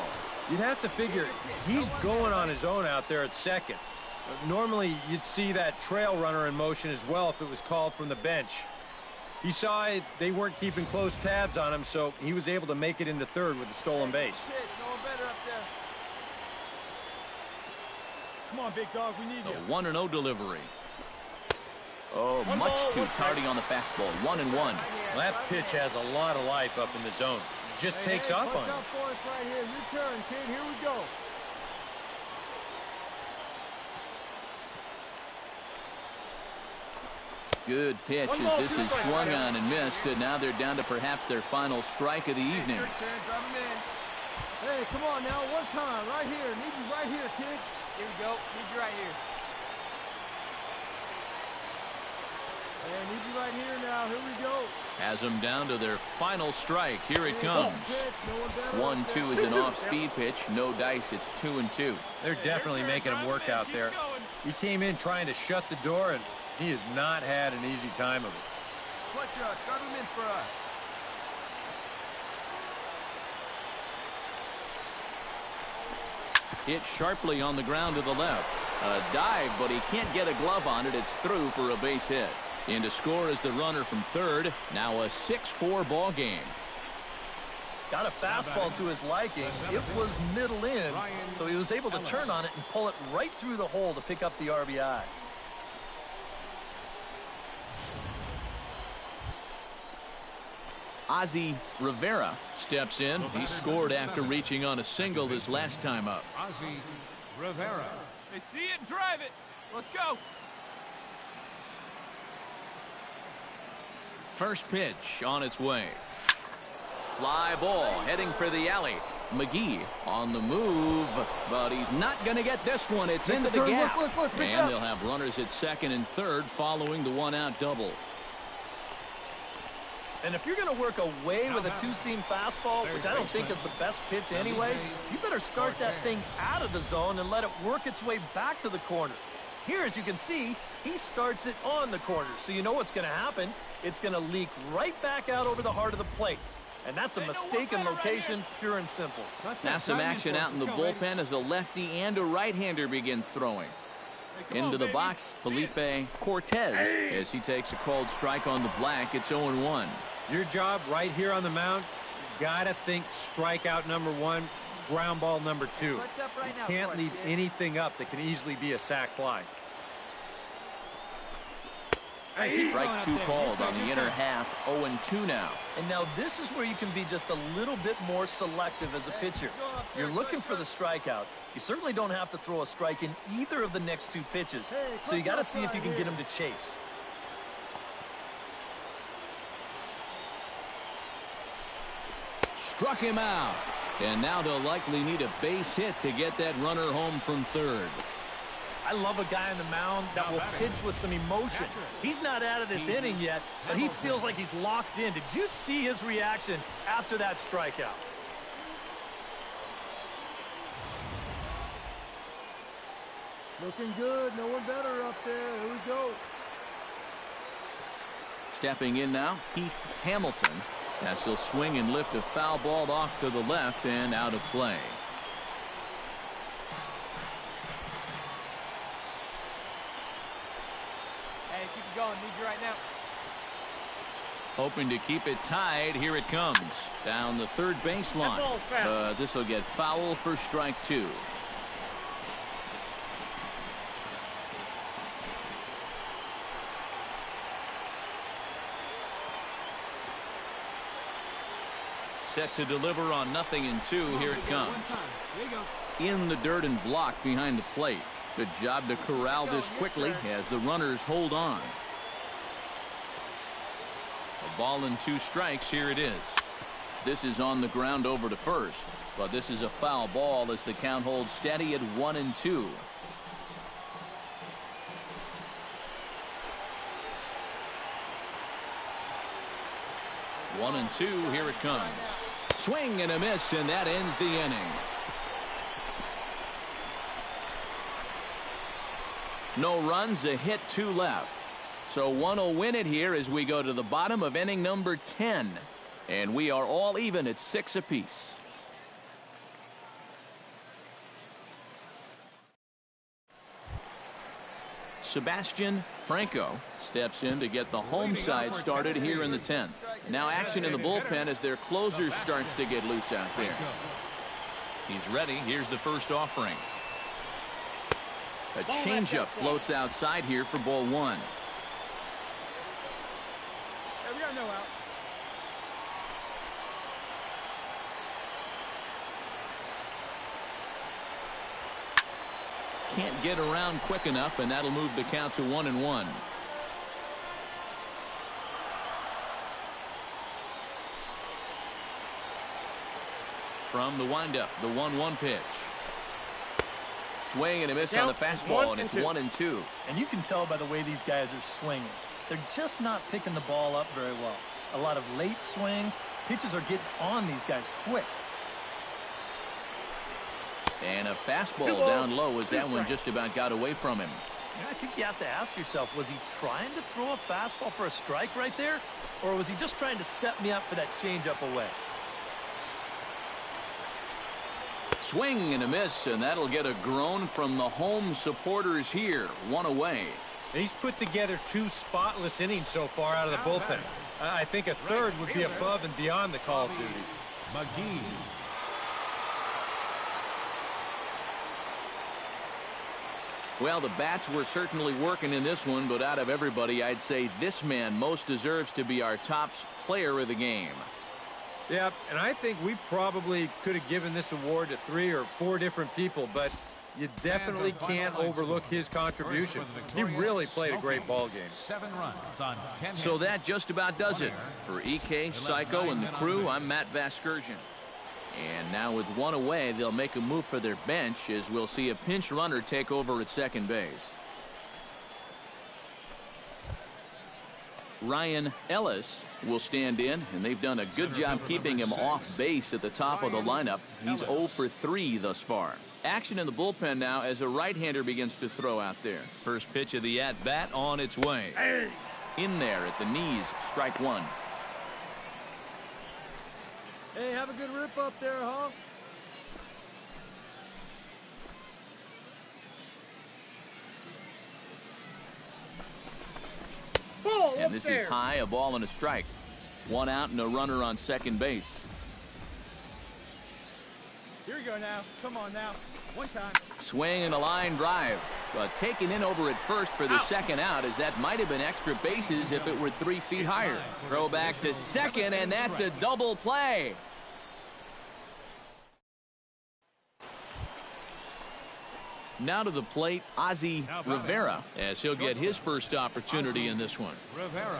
You'd have to figure he's going on his own out there at second. Normally, you'd see that trail runner in motion as well if it was called from the bench. He saw it, they weren't keeping close tabs on him, so he was able to make it into third with the stolen base. No one better up there. Come on, big dog. We need you. The 1-0 delivery. Oh, much too tardy on the fastball. 1-1. Well, that pitch has a lot of life up in the zone. Just takes off on him. For us right here. Your turn, kid. Here we go. Good pitch as this is swung on and missed, and now they're down to perhaps their final strike of the evening. Your turn. Drive him in. Hey, come on now. One time. Right here. Need you right here, kid. Here we go. Need you right here. Hey, need you right here now. Here we go. Has them down to their final strike. Here it comes. 1-2 is an off-speed pitch. No dice. It's 2-2. They're definitely making him work out there. He came in trying to shut the door, and he has not had an easy time of it. Clutch up. Drive him in for us. Hit sharply on the ground to the left. A dive, but he can't get a glove on it. It's through for a base hit. In to score is the runner from third. Now a 6-4 ball game. Got a fastball to his liking. It was middle in, so he was able to turn on it and pull it right through the hole to pick up the RBI. Ozzie Rivera steps in. He scored after reaching on a single his last time up. Ozzie Rivera. They see it and drive it. Let's go. First pitch on its way. Fly ball heading for the alley. McGee on the move, but he's not going to get this one. It's into the gap. And they'll have runners at second and third following the one-out double. And if you're going to work away with a two-seam fastball, which I don't think is the best pitch anyway, you better start that thing out of the zone and let it work its way back to the corner. Here, as you can see, he starts it on the corner. So you know what's going to happen. It's going to leak right back out over the heart of the plate. And that's a mistaken location, pure and simple. Now some action out in the bullpen as a lefty and a right-hander begin throwing. Into the box, Felipe Cortez as he takes a called strike on the black. It's 0-1. Your job right here on the mound, you got to think strikeout number 1, ground ball number 2. You can't leave anything up that can easily be a sac fly. Strike 2 called on the inner half, 0-2 now. And now this is where you can be just a little bit more selective as a pitcher. You're looking for the strikeout. You certainly don't have to throw a strike in either of the next 2 pitches. So you got to see if you can get him to chase. Struck him out. And now they'll likely need a base hit to get that runner home from third. I love a guy on the mound that will pitch with some emotion. He's not out of this inning yet, but he feels like he's locked in. Did you see his reaction after that strikeout? Looking good. No one better up there. Here we go. Stepping in now, Heath Hamilton, as he'll swing and lift a foul ball off to the left and out of play. Keep it going. Need you right now. Hoping to keep it tied. Here it comes. Down the third baseline. But this will get foul for strike 2. Set to deliver on 0-2. Here it comes. In the dirt and block behind the plate. Good job to corral this quickly as the runners hold on. A ball and 2 strikes. Here it is. This is on the ground over to first, but this is a foul ball as the count holds steady at 1-2. One and two. Here it comes. Swing and a miss, and that ends the inning. No runs, a hit, 2 left. So one will win it here as we go to the bottom of inning number 10. And we are all even at 6 apiece. Sebastian Franco steps in to get the home side started here in the 10th. Now action in the bullpen as their closer starts to get loose out there. He's ready. Here's the first offering. A changeup floats outside here for ball 1. We got no out. Can't get around quick enough, and that'll move the count to 1-1. From the windup, the 1-1 pitch. Swing and a miss on the fastball, and it's 1-2. And you can tell by the way these guys are swinging. They're just not picking the ball up very well. A lot of late swings. Pitches are getting on these guys quick. And a fastball down low as that one just about got away from him. I think you have to ask yourself, was he trying to throw a fastball for a strike right there? Or was he just trying to set me up for that changeup away? Swing and a miss, and that'll get a groan from the home supporters here. 1 away. He's put together 2 spotless innings so far out of the bullpen. I think a third would be above and beyond the call of duty. McGee. Well, the bats were certainly working in this one, but out of everybody, I'd say this man most deserves to be our top player of the game. Yeah, and I think we probably could have given this award to 3 or 4 different people, but you definitely can't overlook his contribution. He really played a great ball game. 7 runs on 10 hits. So that just about does it. For EK, Psycho, and the crew, I'm Matt Vasgersian. And now with 1 away, they'll make a move for their bench as we'll see a pinch runner take over at second base. Ryan Ellis will stand in, and they've done a good job keeping him off base at the top of the lineup. He's 0 for 3 thus far. Action in the bullpen now as a right-hander begins to throw out there. First pitch of the at-bat on its way. In there at the knees, strike one. Hey, have a good rip up there, huh? And this is high, a ball and a strike. One out and a runner on second base. Here we go now. Come on now. One time. Swing and a line drive. But taken in over at first for the second out, as that might have been extra bases if it were 3 feet higher. Throw back to second, and that's a double play. Now to the plate, Ozzie Rivera, as he'll get his first opportunity in this one. Rivera.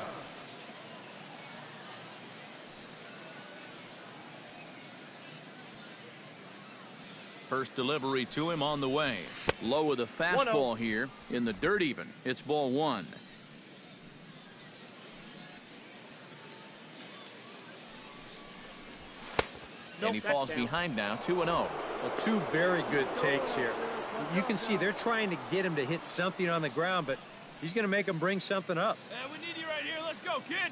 First delivery to him on the way. Low with a fastball here in the dirt even. It's ball one. And he falls behind now, 2-0. Well, two very good takes here. You can see they're trying to get him to hit something on the ground, but he's going to make him bring something up. We need you right here. Let's go, kid.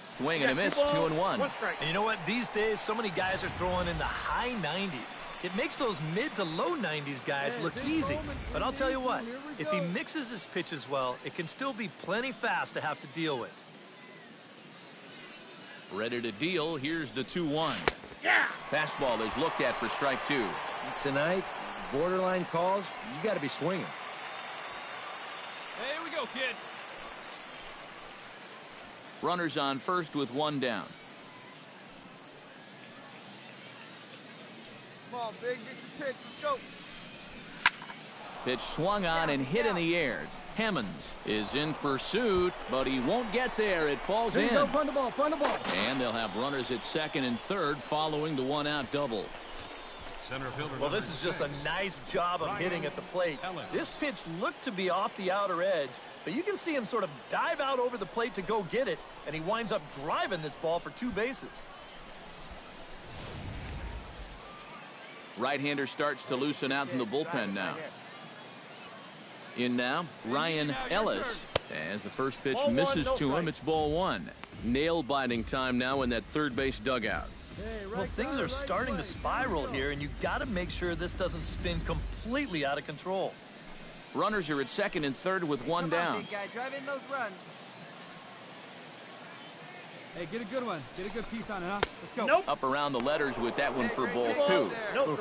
Swing and a miss, 2-1. And you know what? These days, so many guys are throwing in the high 90s. It makes those mid to low 90s guys look easy. But I'll tell you what, if he mixes his pitches well, it can still be plenty fast to have to deal with. Ready to deal. Here's the 2-1. Yeah! Fastball is looked at for strike two. Tonight, borderline calls, you got to be swinging. Hey, here we go, kid. Runners on first with one down. Come on, big. Get your pitch. Let's go. Pitch swung on and hit in the air. Hammonds is in pursuit, but he won't get there. It falls in. Find the ball. Find the ball. And they'll have runners at second and third following the one-out double. Center fielder. Well, this is just a nice job of hitting at the plate. This pitch looked to be off the outer edge, but you can see him sort of dive out over the plate to go get it, and he winds up driving this ball for 2 bases. Right-hander starts to loosen out in the bullpen now. In now, Ryan Ellis. As the first pitch misses to him, it's ball one. Nail-biting time now in that third base dugout. Well, things are starting to spiral here, and you've got to make sure this doesn't spin completely out of control. Runners are at second and third with one down. Big guy. Drive in those runs. Hey, get a good one. Get a good piece on it, huh? Let's go. Nope. Up around the letters with that one for ball two. Nope.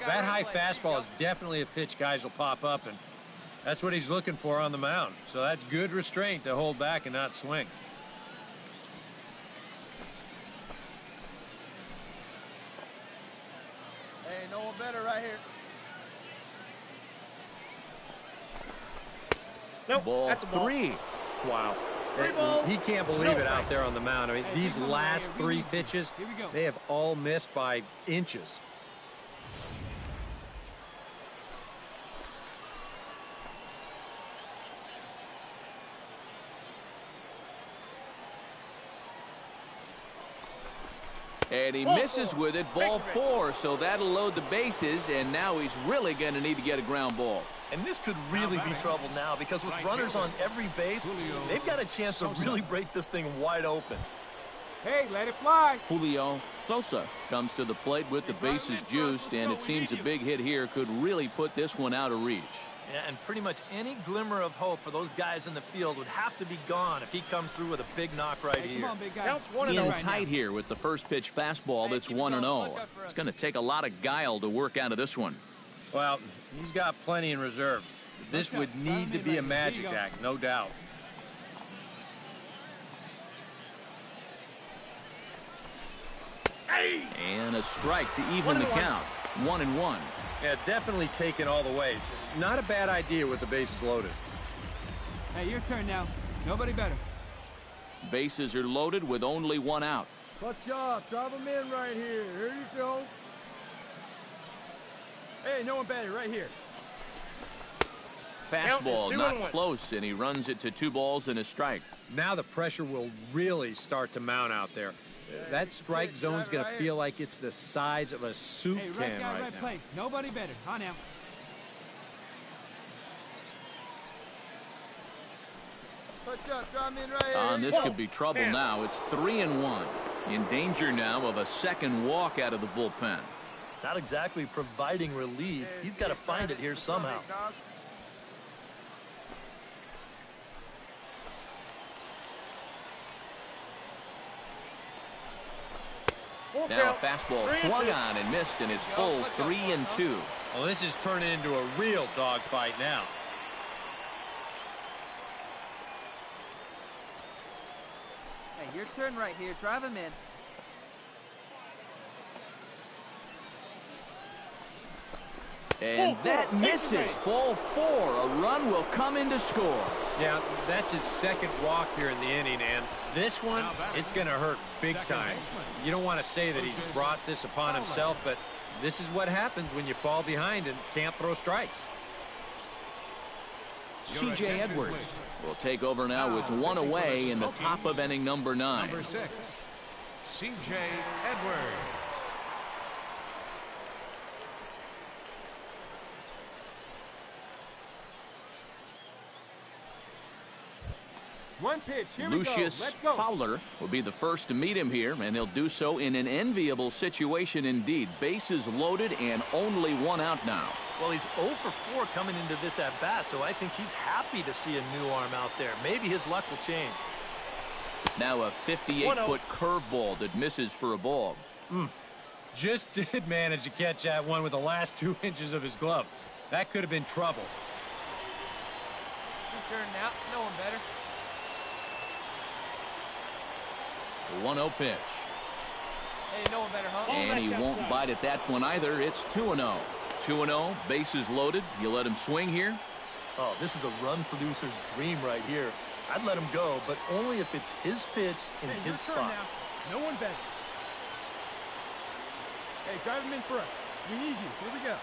That high fastball is definitely a pitch guys will pop up, and that's what he's looking for on the mound. So that's good restraint to hold back and not swing. Hey, no one better right here. Nope. Ball three. Wow. He can't believe it out there on the mound. I mean, these last 3 pitches, they have all missed by inches. And he misses with it, ball four, so that'll load the bases, and now he's really going to need to get a ground ball. And this could really be trouble now, because with runners on every base, they've got a chance to really break this thing wide open. Hey, let it fly. Julio Sosa comes to the plate with the bases juiced, and it seems a big hit here could really put this one out of reach. Yeah, and pretty much any glimmer of hope for those guys in the field would have to be gone if he comes through with a big knock right here. Come on, big guy. In tight here with the first pitch fastball that's 1-0. It's going to take a lot of guile to work out of this one. Well, he's got plenty in reserve. This would need to be a magic act, no doubt. And a strike to even the count. 1-1. Yeah, definitely taken all the way. Not a bad idea with the bases loaded. Hey, your turn now. Nobody better. Bases are loaded with only one out. Good job. Drive them in right here. Here you go. Hey, no one better right here. fastball not close, and he runs it to 2 balls and a strike. Now the pressure will really start to mount out there. That strike zone's going to feel like it's the size of a soup can right now. Place. Nobody better. On now. This could be trouble now. It's 3-1. In danger now of a second walk out of the bullpen. Not exactly providing relief. He's got to find it here somehow. Now a fastball swung on and missed, and it's full 3-2. Well, this is turning into a real dogfight now. Hey, your turn right here. Drive him in. And that misses. Ball 4. A run will come in to score. Yeah, that's his second walk here in the inning, and this one, it's going to hurt big time. You don't want to say that he's brought this upon himself, but this is what happens when you fall behind and can't throw strikes. C.J. Edwards will take over now with 1 away in the top of inning number 9. Number 6, C.J. Edwards. One pitch. Here Lucius we go. Let's go. Fowler will be the first to meet him here, and he'll do so in an enviable situation indeed. Bases loaded and only 1 out now. Well, he's 0 for 4 coming into this at-bat, so I think he's happy to see a new arm out there. Maybe his luck will change. Now a 58-foot curveball that misses for a ball. Just did manage to catch that one with the last 2 inches of his glove. That could have been trouble. Your turn now. No one better. The 1-0 pitch. Hey, no one better, huh? And he won't bite at that one either. It's 2-0. 2-0, bases loaded. You let him swing here? Oh, this is a run producer's dream right here. I'd let him go, but only if it's his pitch in his spot. Now. No one better. Hey, drive him in for us. We need you. Here we go.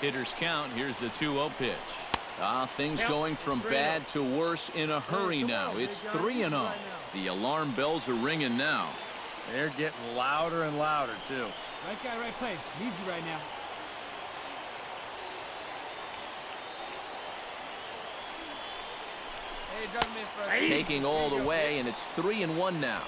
Hitters count. Here's the 2-0 pitch. Things going from bad to worse in a hurry now. It's 3-0. The alarm bells are ringing now. They're getting louder and louder, too. Right guy, right place. Need you right now. Hey, drive him in for us. Taking all the way, and it's 3-1 now.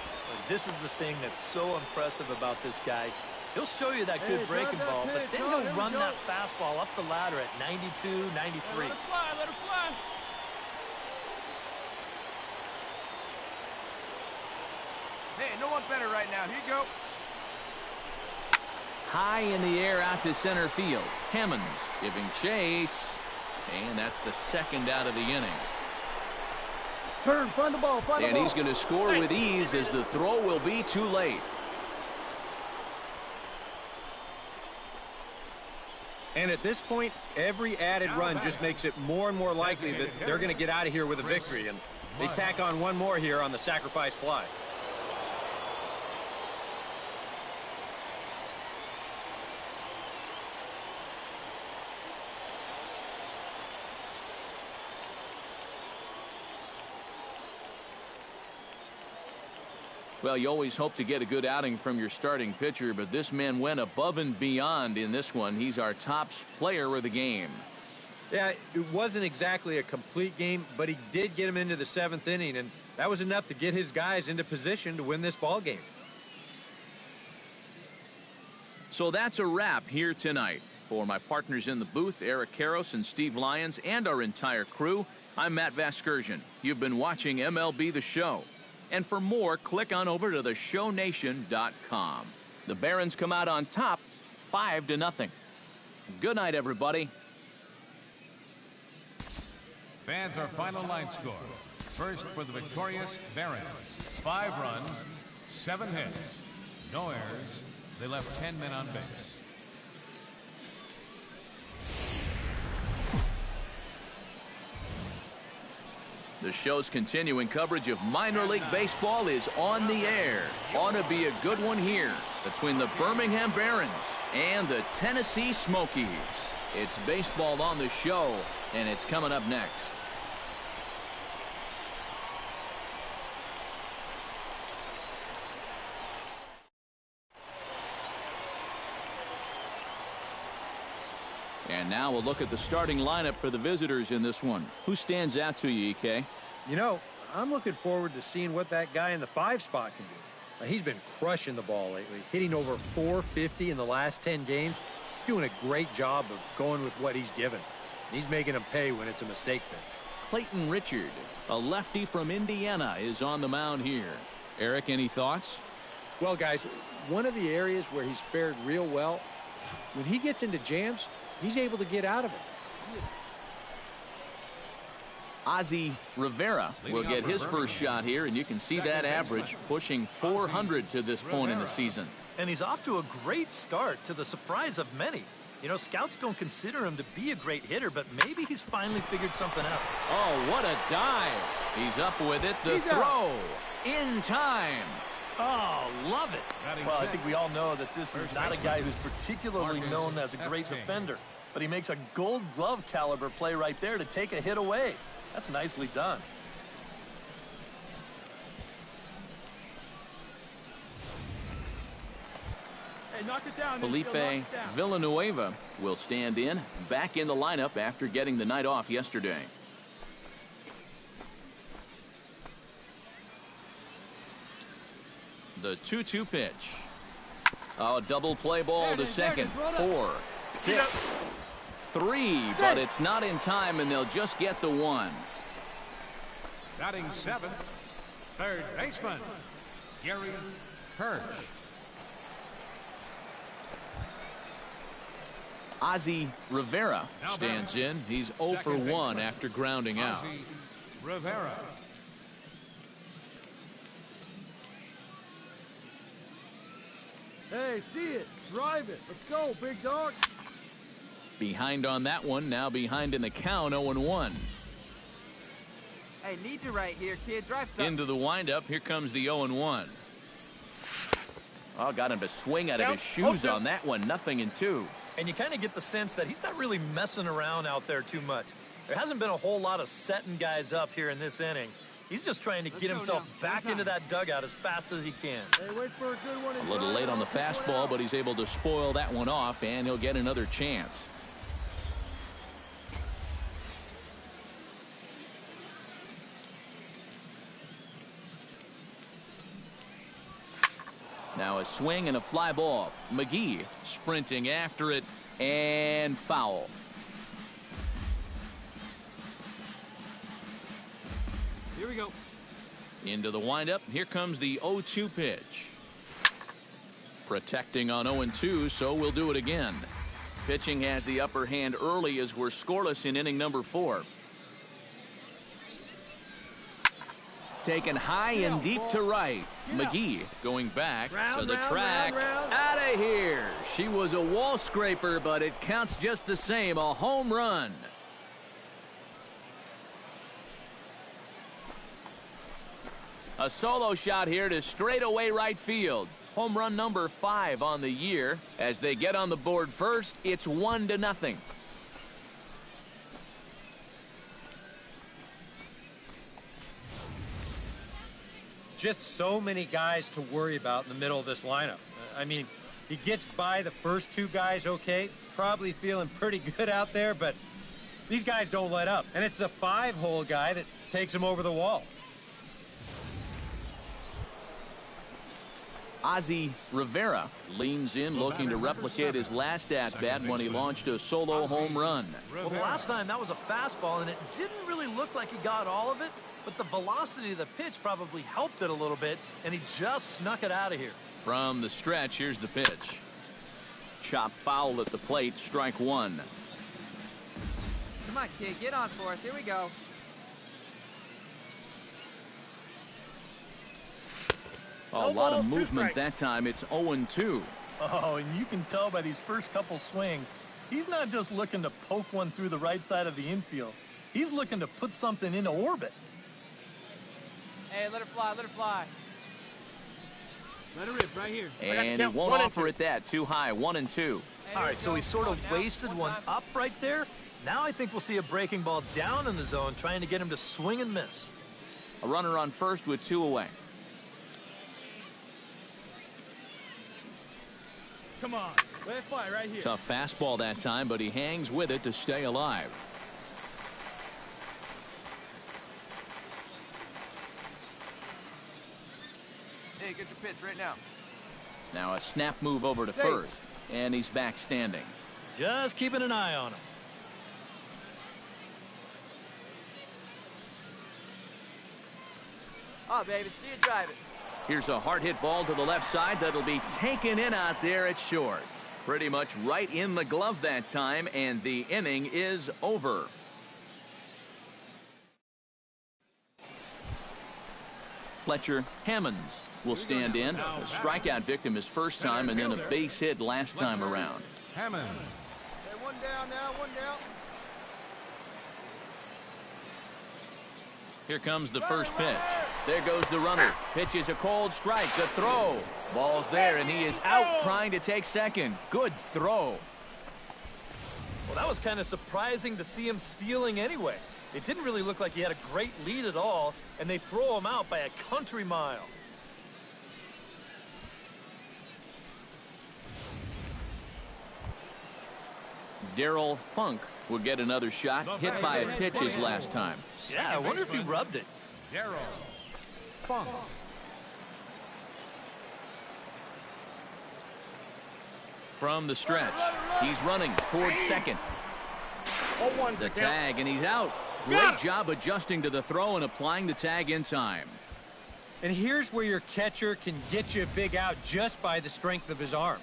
This is the thing that's so impressive about this guy. He'll show you that good breaking ball, but then he'll run that fastball up the ladder at 92, 93. Let her fly, let her fly. Hey, no one better right now. Here you go. High in the air out to center field. Hammonds giving chase. And that's the second out of the inning. Turn, find the ball, find the ball. And he's going to score with ease as the throw will be too late. And at this point, every added run just makes it more and more likely that they're going to get out of here with a victory. And they tack on one more here on the sacrifice fly. Well, you always hope to get a good outing from your starting pitcher, but this man went above and beyond in this one. He's our top player of the game. Yeah, it wasn't exactly a complete game, but he did get him into the 7th inning, and that was enough to get his guys into position to win this ball game. So that's a wrap here tonight. For my partners in the booth, Eric Karros and Steve Lyons, and our entire crew, I'm Matt Vasgersian. You've been watching MLB The Show. And for more, click on over to theshownation.com. The Barons come out on top, 5-0. Good night, everybody. Fans, our final line score. First for the victorious Barons. 5 runs, 7 hits, no errors. They left 10 men on base. The show's continuing coverage of minor league baseball is on the air. Ought to be a good one here between the Birmingham Barons and the Tennessee Smokies. It's baseball on the show, and it's coming up next. And now we'll look at the starting lineup for the visitors in this one. Who stands out to you, EK? You know, I'm looking forward to seeing what that guy in the 5 spot can do. He's been crushing the ball lately, hitting over 450 in the last 10 games. He's doing a great job of going with what he's given. He's making them pay when it's a mistake pitch. Clayton Richard, a lefty from Indiana, is on the mound here. Eric, any thoughts? Well, guys, one of the areas where he's fared real well, when he gets into jams, he's able to get out of it. Ozzie Rivera will get his first shot here, and you can see that average pushing 400 to this point in the season. And he's off to a great start, to the surprise of many. You know, scouts don't consider him to be a great hitter, but maybe he's finally figured something out. Oh, what a dive. He's up with it. The throw in time. Oh, love it. Well, I think we all know that this is not a guy who's particularly known as a great defender, but he makes a gold glove caliber play right there to take a hit away. That's nicely done. Hey, knock it down. Felipe Villanueva will stand in, back in the lineup after getting the night off yesterday. The 2-2 pitch. Oh, double play ball to second. 4, 6, 3, but it's not in time, and they'll just get the 1. Batting 7th, third baseman, Gary Hirsch. Ozzie Rivera stands in. He's 0 for 1 after grounding out. Ozzie Rivera. Hey, see it. Drive it. Let's go, big dog. Behind on that one. Now behind in the count, 0-1. Hey, need you right here, kid. Drive something. Into the windup. Here comes the 0-1. Oh, got him to swing out of his shoes on that one. 0-2. And you kind of get the sense that he's not really messing around out there too much. There hasn't been a whole lot of setting guys up here in this inning. He's just trying to get himself back into that dugout as fast as he can. Hey, wait for a good one. A little late on the fastball, but he's able to spoil that one off, and he'll get another chance. Now a swing and a fly ball. McGee sprinting after it, and foul. Here we go. Into the windup. Here comes the 0-2 pitch. Protecting on 0-2, so we'll do it again. Pitching has the upper hand early as we're scoreless in inning number 4. Taken high and deep to right. McGee going back to the track. Out of here. She was a wall scraper, but it counts just the same. A home run. A solo shot here to straightaway right field. Home run number 5 on the year. As they get on the board first, it's 1-0. Just so many guys to worry about in the middle of this lineup. I mean, he gets by the first 2 guys okay, probably feeling pretty good out there, but these guys don't let up. And it's the 5-hole guy that takes him over the wall. Ozzie Rivera leans in, looking to replicate his last at-bat when he launched a solo home run. Well, the last time that was a fastball, and it didn't really look like he got all of it, but the velocity of the pitch probably helped it a little bit, and he just snuck it out of here. From the stretch, here's the pitch. Chop foul at the plate, strike 1. Come on, kid. Get on for us. Here we go. A lot of movement that time. It's 0-2. Oh, and you can tell by these first couple swings, he's not just looking to poke one through the right side of the infield. He's looking to put something into orbit. Hey, let her fly. Let her fly. Let her rip right here. And he won't offer it that. Too high. 1-2. All right, so he sort of wasted one up right there. Now I think we'll see a breaking ball down in the zone, trying to get him to swing and miss. A runner on first with 2 away. Come on. Let it fly right here. Tough fastball that time, but he hangs with it to stay alive. Hey, get your pitch right now. Now a snap move over to first, and he's back standing. Just keeping an eye on him. Oh, baby, see you drive it. Here's a hard hit ball to the left side that'll be taken in out there at short. Pretty much right in the glove that time, and the inning is over. Fletcher Hammonds will stand in. A strikeout victim his first time, and then a base hit last time around. Hammond. Hey, one down now, one down. Here comes the first pitch. There goes the runner. Pitch is a cold strike. The throw. Ball's there, and he is out trying to take second. Good throw. Well, that was kind of surprising to see him stealing anyway. It didn't really look like he had a great lead at all, and they throw him out by a country mile. Darryl Funk will get another shot. Hit by a pitch his last time. Yeah, I wonder if he rubbed it. Darryl Funk. From the stretch, he's running towards second. The tag, and he's out. Great job adjusting to the throw and applying the tag in time. And here's where your catcher can get you a big out just by the strength of his arm.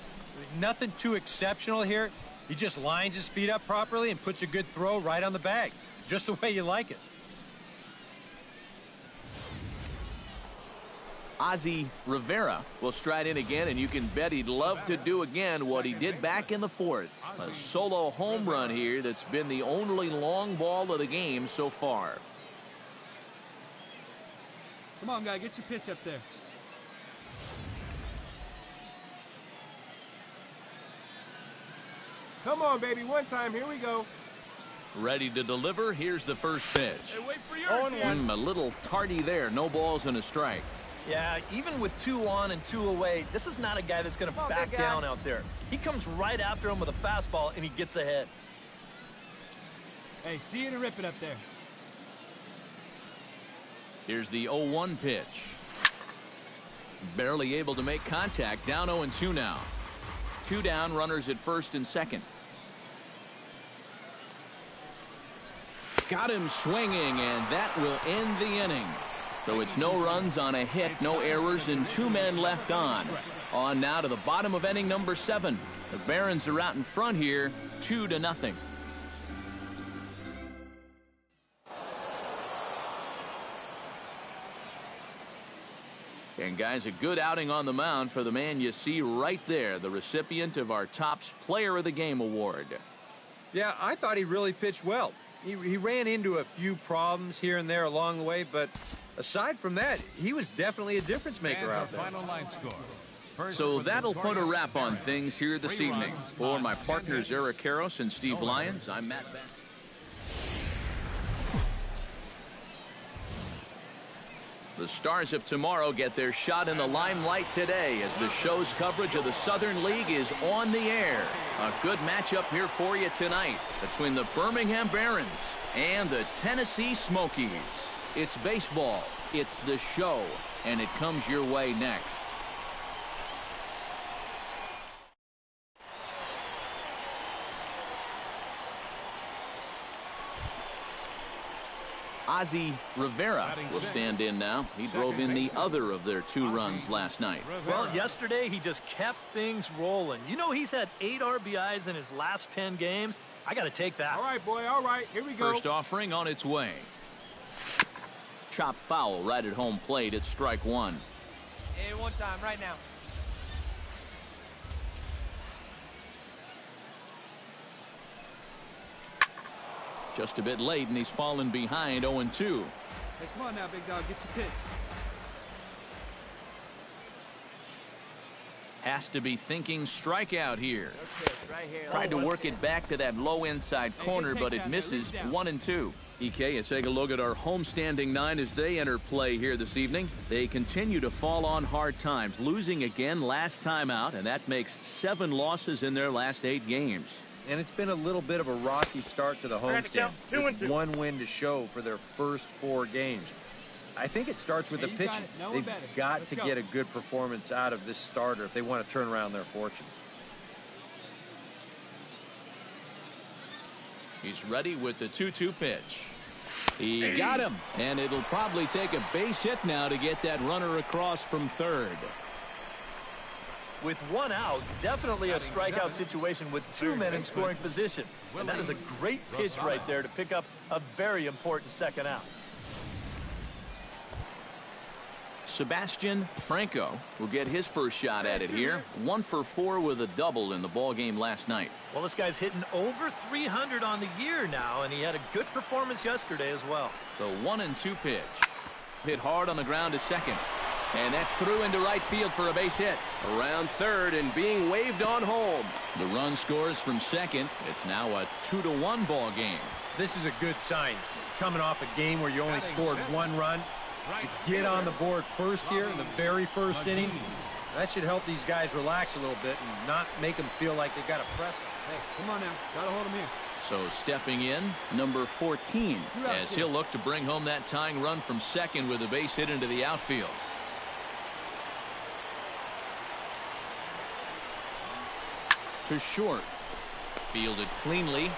Nothing too exceptional here. He just lines his feet up properly and puts a good throw right on the bag. Just the way you like it. Ozzie Rivera will stride in again, and you can bet he'd love to do again what he did back in the fourth. A solo home run here that's been the only long ball of the game so far. Come on, guy, get your pitch up there. Come on, baby, one time, here we go. Ready to deliver. Here's the first pitch. Hey, wait for yours here. A little tardy there. No balls and a strike. Yeah, even with 2 on and 2 away, this is not a guy that's going to back down out there. He comes right after him with a fastball, and he gets ahead. Hey, see you to rip it up there. Here's the 0-1 pitch. Barely able to make contact. Down 0-2 now. 2 down, runners at first and second. Got him swinging, and that will end the inning. So it's no runs on a hit, no errors, and 2 men left on. On now to the bottom of inning number 7. The Barons are out in front here, 2-0. And guys, a good outing on the mound for the man you see right there, the recipient of our Topps Player of the Game award. Yeah, I thought he really pitched well. He ran into a few problems here and there along the way, but aside from that, he was definitely a difference maker out there. Final line score. So that'll put a wrap on things here this evening. For my partners Eric Karros and Steve Lyons, I'm Matt Best. The Stars of tomorrow get their shot in the limelight today as the show's coverage of the Southern League is on the air. A good matchup here for you tonight between the Birmingham Barons and the Tennessee Smokies. It's baseball, it's the show, and it comes your way next. Ozzie Rivera will stand in now. He drove in the other of their 2 runs last night. Well, yesterday he just kept things rolling. You know, he's had 8 RBIs in his last 10 games. I got to take that. All right, boy, all right, here we go. First offering on its way. Chop foul right at home plate. It's strike 1. Hey, one time, right now. Just a bit late, and he's fallen behind 0-2. Hey, come on now, big dog, get your pitch. Has to be thinking strikeout here. Right here. Tried to work it back to that low inside corner, but it misses. 1-2. EK, let's take a look at our homestanding 9 as they enter play here this evening. They continue to fall on hard times, losing again last time out, and that makes 7 losses in their last 8 games. And it's been a little bit of a rocky start to the homestand. Just 1 win to show for their first 4 games. I think it starts with the pitching. They've got to get a good performance out of this starter if they want to turn around their fortunes. He's ready with the 2-2 pitch. He got him, and it'll probably take a base hit now to get that runner across from third. With 1 out, definitely a strikeout situation with 2 men in scoring position. And that is a great pitch right there to pick up a very important second out. Sebastian Franco will get his first shot at it here. 1 for 4 with a double in the ball game last night. Well, this guy's hitting over 300 on the year now, and he had a good performance yesterday as well. The 1-2 pitch. Hit hard on the ground to second. And that's through into right field for a base hit. Around third and being waved on home. The run scores from second. It's now a 2-1 ball game. This is a good sign. Coming off a game where you only scored 1 run, to get on the board first here in the very first inning, that should help these guys relax a little bit and not make them feel like they got to press them. Hey, come on now. Gotta hold him here. So stepping in, number 14, as he'll look to bring home that tying run from second with a base hit into the outfield. To short. Fielded cleanly.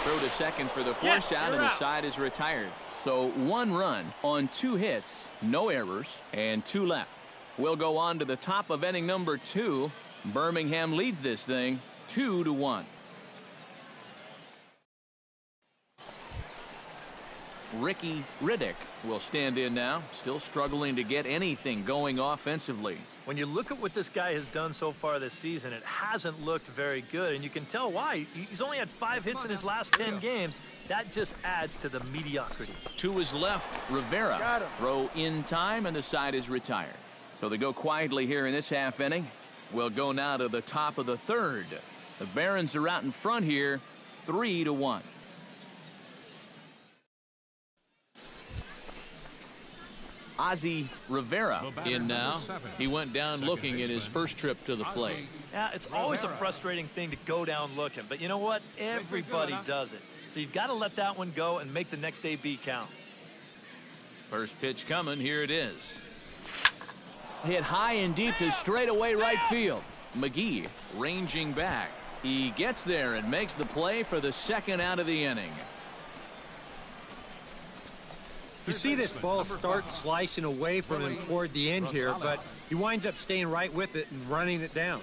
Throw to second for the force out, and the side is retired. So 1 run on 2 hits, no errors, and 2 left. We'll go on to the top of inning number 2. Birmingham leads this thing 2-1. Ricky Riddick will stand in now, still struggling to get anything going offensively. When you look at what this guy has done so far this season, it hasn't looked very good, and you can tell why. He's only had 5 hits in his last 10 games. That just adds to the mediocrity. To his left, Rivera. Throw in time, and the side is retired. So they go quietly here in this half inning. We'll go now to the top of the 3rd. The Barons are out in front here, 3-1. Ozzie Rivera in now. He went down looking at his first trip to the plate. Yeah, it's always a frustrating thing to go down looking, but you know what? Everybody does it. So you've got to let that one go and make the next AB count. First pitch coming. Here it is. Hit high and deep to straightaway right field. McGee ranging back. He gets there and makes the play for the 2nd out of the inning. You see this ball start slicing away from him toward the end here, but he winds up staying right with it and running it down.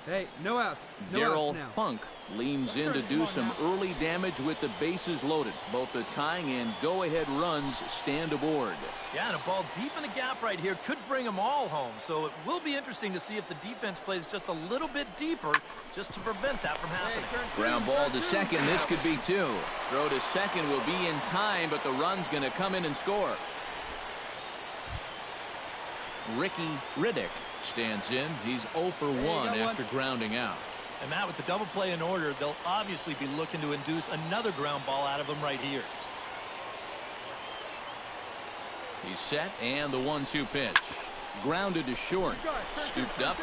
Hey, no outs. No Darryl outs now. Funk leans in to do some early damage with the bases loaded. Both the tying and go-ahead runs stand aboard. Yeah, and a ball deep in the gap right here could bring them all home. So it will be interesting to see if the defense plays just a little bit deeper just to prevent that from happening. Ground ball to second. This could be 2. Throw to second will be in time, but the run's going to come in and score. Ricky Riddick stands in. He's 0 for 1 after grounding out. And Matt, with the double play in order, they'll obviously be looking to induce another ground ball out of him right here. He's set, and the 1-2 pitch. Grounded to short. Scooped up.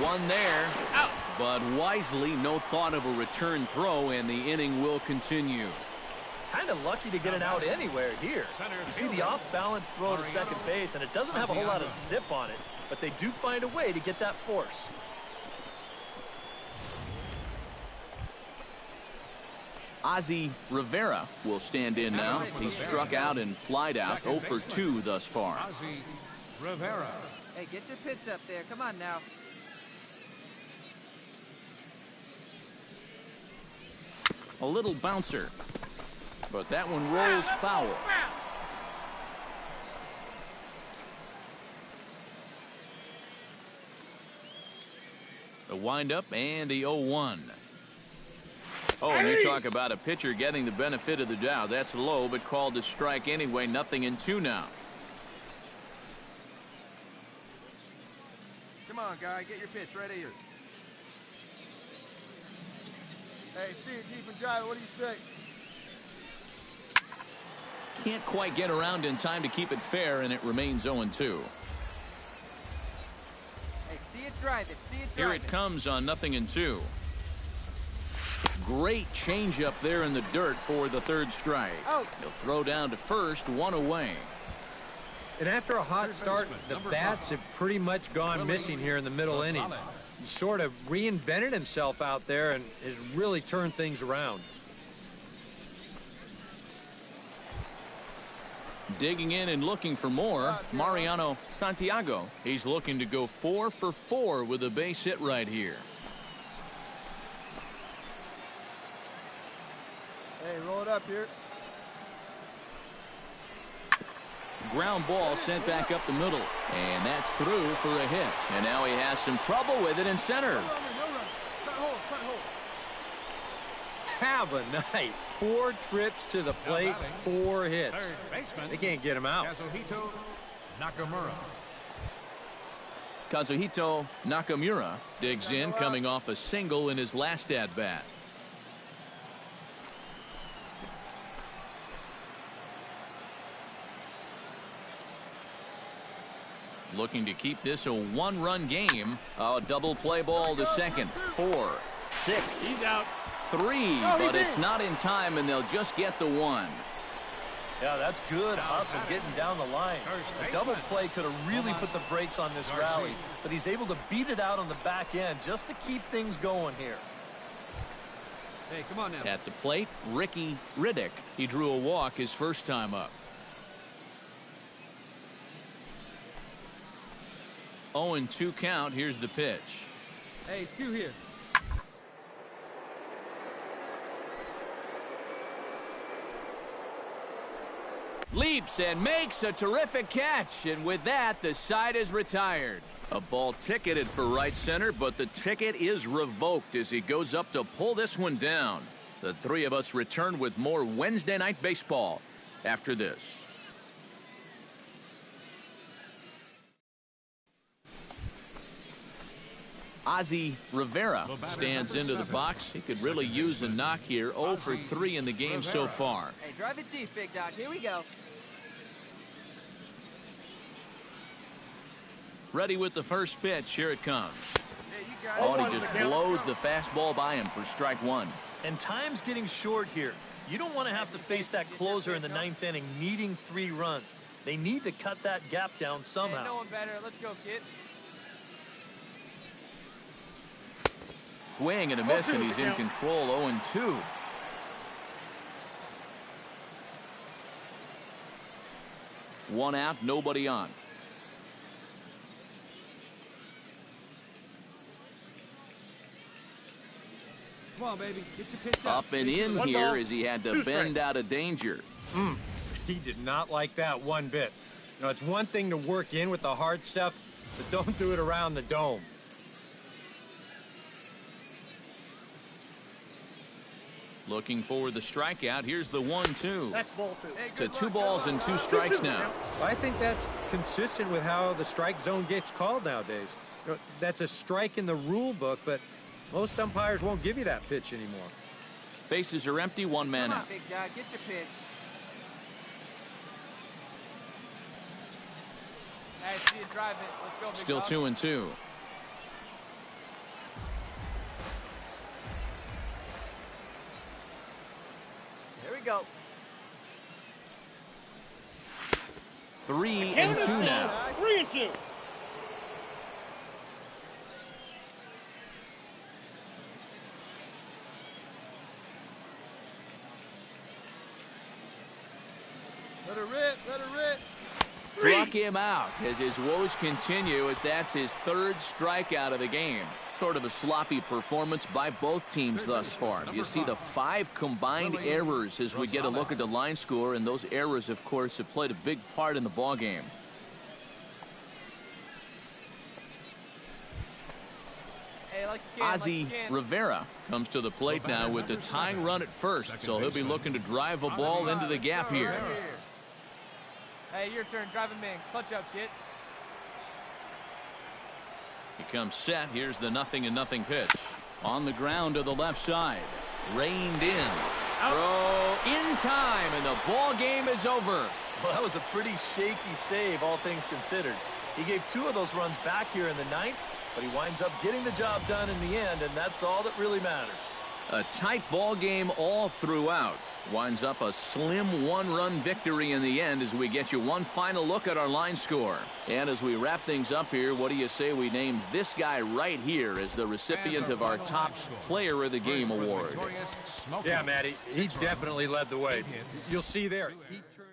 One there. Out. But wisely, no thought of a return throw, and the inning will continue. Kind of lucky to get an out anywhere here. You see the off-balance throw to second base, and it doesn't have a whole lot of zip on it, but they do find a way to get that force. Ozzie Rivera will stand in now. He struck out and flied out, 0 for 2 thus far. Ozzie Rivera. Hey, get your pitch up there. Come on now. A little bouncer, but that one rolls foul. The windup and the 0-1. Oh, and you talk about a pitcher getting the benefit of the doubt. That's low, but called to strike anyway. 0-2 now. Come on, guy, get your pitch right here. Hey, see it deep and drive. What do you say? Can't quite get around in time to keep it fair, and it remains 0-2. Hey, see it, drive it. See it, drive Here it comes on 0-2. Great changeup there in the dirt for the third strike. He'll throw down to first, 1 away. And after a hot start, the bats have pretty much gone missing here in the middle innings. He sort of reinvented himself out there and has really turned things around. Digging in and looking for more, Mariano Santiago. He's looking to go 4 for 4 with a base hit right here. Hey, roll it up here. Ground ball sent back up the middle, and that's through for a hit. And now he has some trouble with it in center. No run. Cut hold. Have a night. 4 trips to the plate, 4 hits. They can't get him out. Kazuhito Nakamura. Kazuhito Nakamura digs in, coming off a single in his last at-bat. Looking to keep this a 1-run game. A double play ball to second. 4, 6. He's out. 3, but it's not in time, and they'll just get the 1. Yeah, that's good hustle getting down the line. A double play could have really put the brakes on this rally, but he's able to beat it out on the back end just to keep things going here. Hey, come on now. At the plate, Ricky Riddick. He drew a walk his first time up. 0-2 count. Here's the pitch. Hey, 2 here. Leaps and makes a terrific catch, and with that, the side is retired. A ball ticketed for right center, but the ticket is revoked as he goes up to pull this one down. The three of us return with more Wednesday Night Baseball after this. Ozzie Rivera stands into the box. He could really use a knock here. 0 for 3 in the game so far. Hey, drive it deep, big dog. Here we go. Ready with the first pitch. Here it comes. Hey, you guys. Oh, and he just blows the fastball by him for strike 1. And time's getting short here. You don't want to have to face that closer in the 9th inning needing 3 runs. They need to cut that gap down somehow. Hey, no one better. Let's go, kid. Swing and a miss, and he's in control. 0-2. One out, nobody on. Come on, baby. Get your pitch up. Up and in here as he had to bend out of danger. He did not like that one bit. You know, it's one thing to work in with the hard stuff, but don't do it around the dome. Looking for the strikeout. Here's the 1-2. That's ball 2. Hey, To good 2 luck, balls good and luck. 2 strikes now. I think that's consistent with how the strike zone gets called nowadays. You know, that's a strike in the rule book, but most umpires won't give you that pitch anymore. Bases are empty, 1 man Come on, out. big dog. Get your pitch. Hey, see it, drive it. Let's go, big Still dog. 2-2. Here we go. 3-2 now. 3-2. Let her rip. Struck him out as his woes continue, as that's his 3rd strikeout of the game. Sort of a sloppy performance by both teams thus far. You see the 5 combined errors as we get a look at the line score, and those errors, of course, have played a big part in the ballgame. Hey, like you can, Ozzie like you can. Rivera comes to the plate now with the tying run at first, so he'll be looking to drive a ball into the gap here. Hey, your turn. Drive him in. Clutch up, kid. He comes set. Here's the 0-0 pitch. On the ground to the left side. Reined in. Throw in time, and the ball game is over. Well, that was a pretty shaky save, all things considered. He gave 2 of those runs back here in the 9th, but he winds up getting the job done in the end, and that's all that really matters. A tight ball game all throughout. Winds up a slim 1-run victory in the end as we get you one final look at our line score. And as we wrap things up here, what do you say we name this guy right here as the recipient of our top player of the game award? Yeah, Matty, he definitely led the way. You'll see there. He turned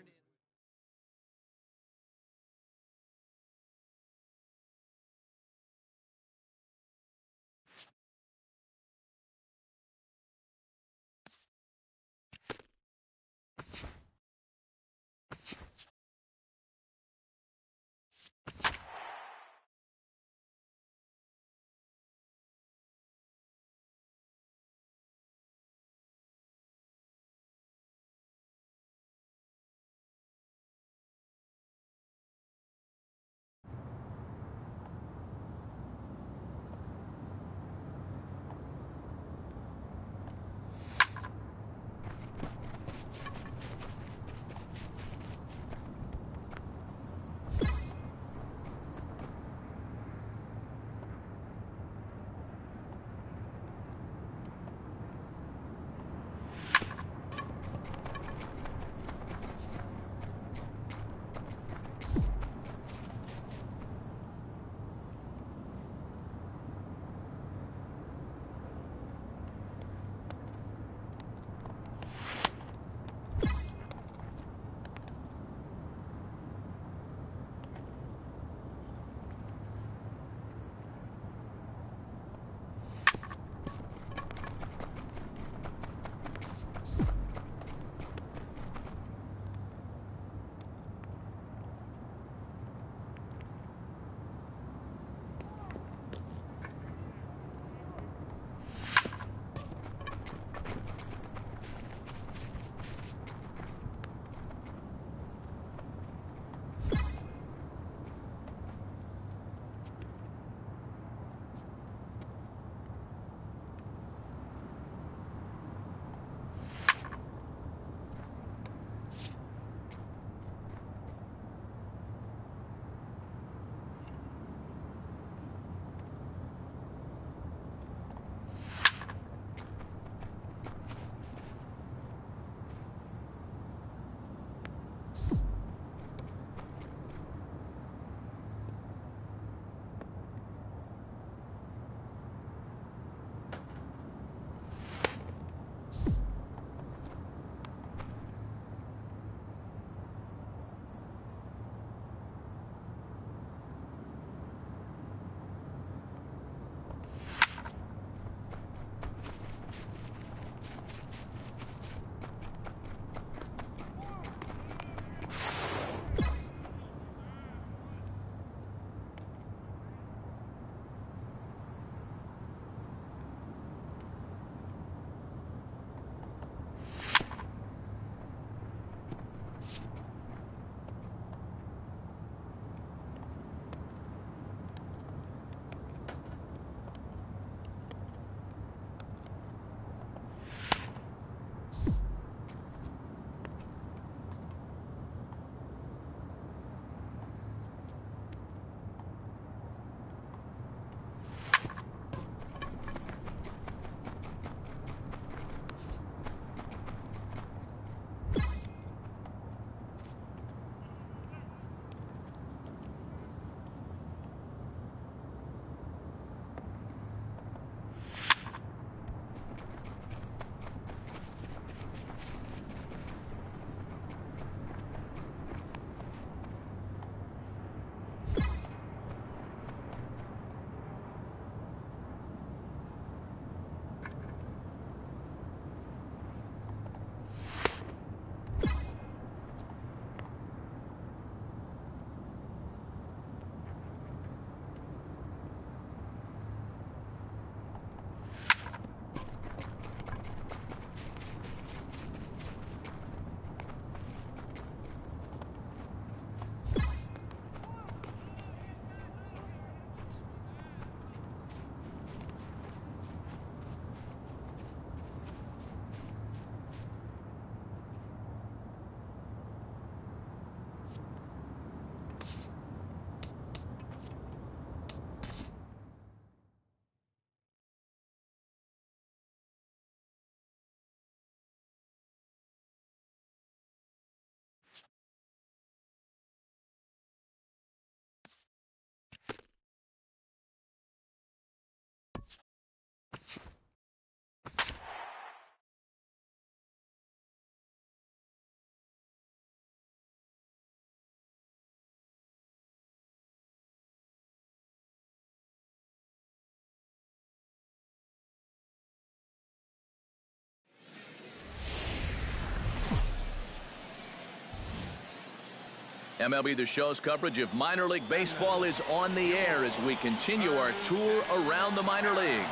MLB The Show's coverage of minor league baseball is on the air as we continue our tour around the minor league.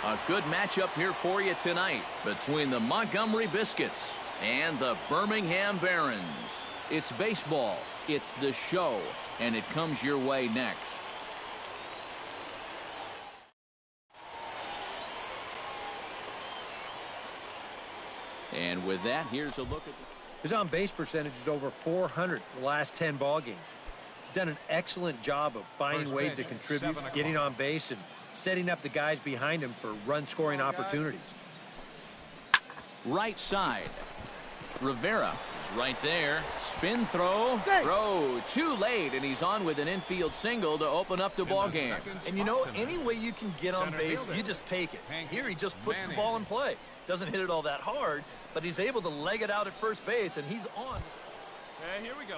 A good matchup here for you tonight between the Montgomery Biscuits and the Birmingham Barons. It's baseball, it's the show, and it comes your way next. And with that, here's a look at his on-base percentage is over 400 the last 10 ball games. Done an excellent job of finding ways to contribute, getting on base, and setting up the guys behind him for run-scoring opportunities. Right side. Rivera is right there. Spin throw. Throw too late, and he's on with an infield single to open up the ball game. And you know, any way you can get on base, you just take it. Here he just puts the ball in play. Doesn't hit it all that hard, but he's able to leg it out at first base, and he's on. Okay, here we go.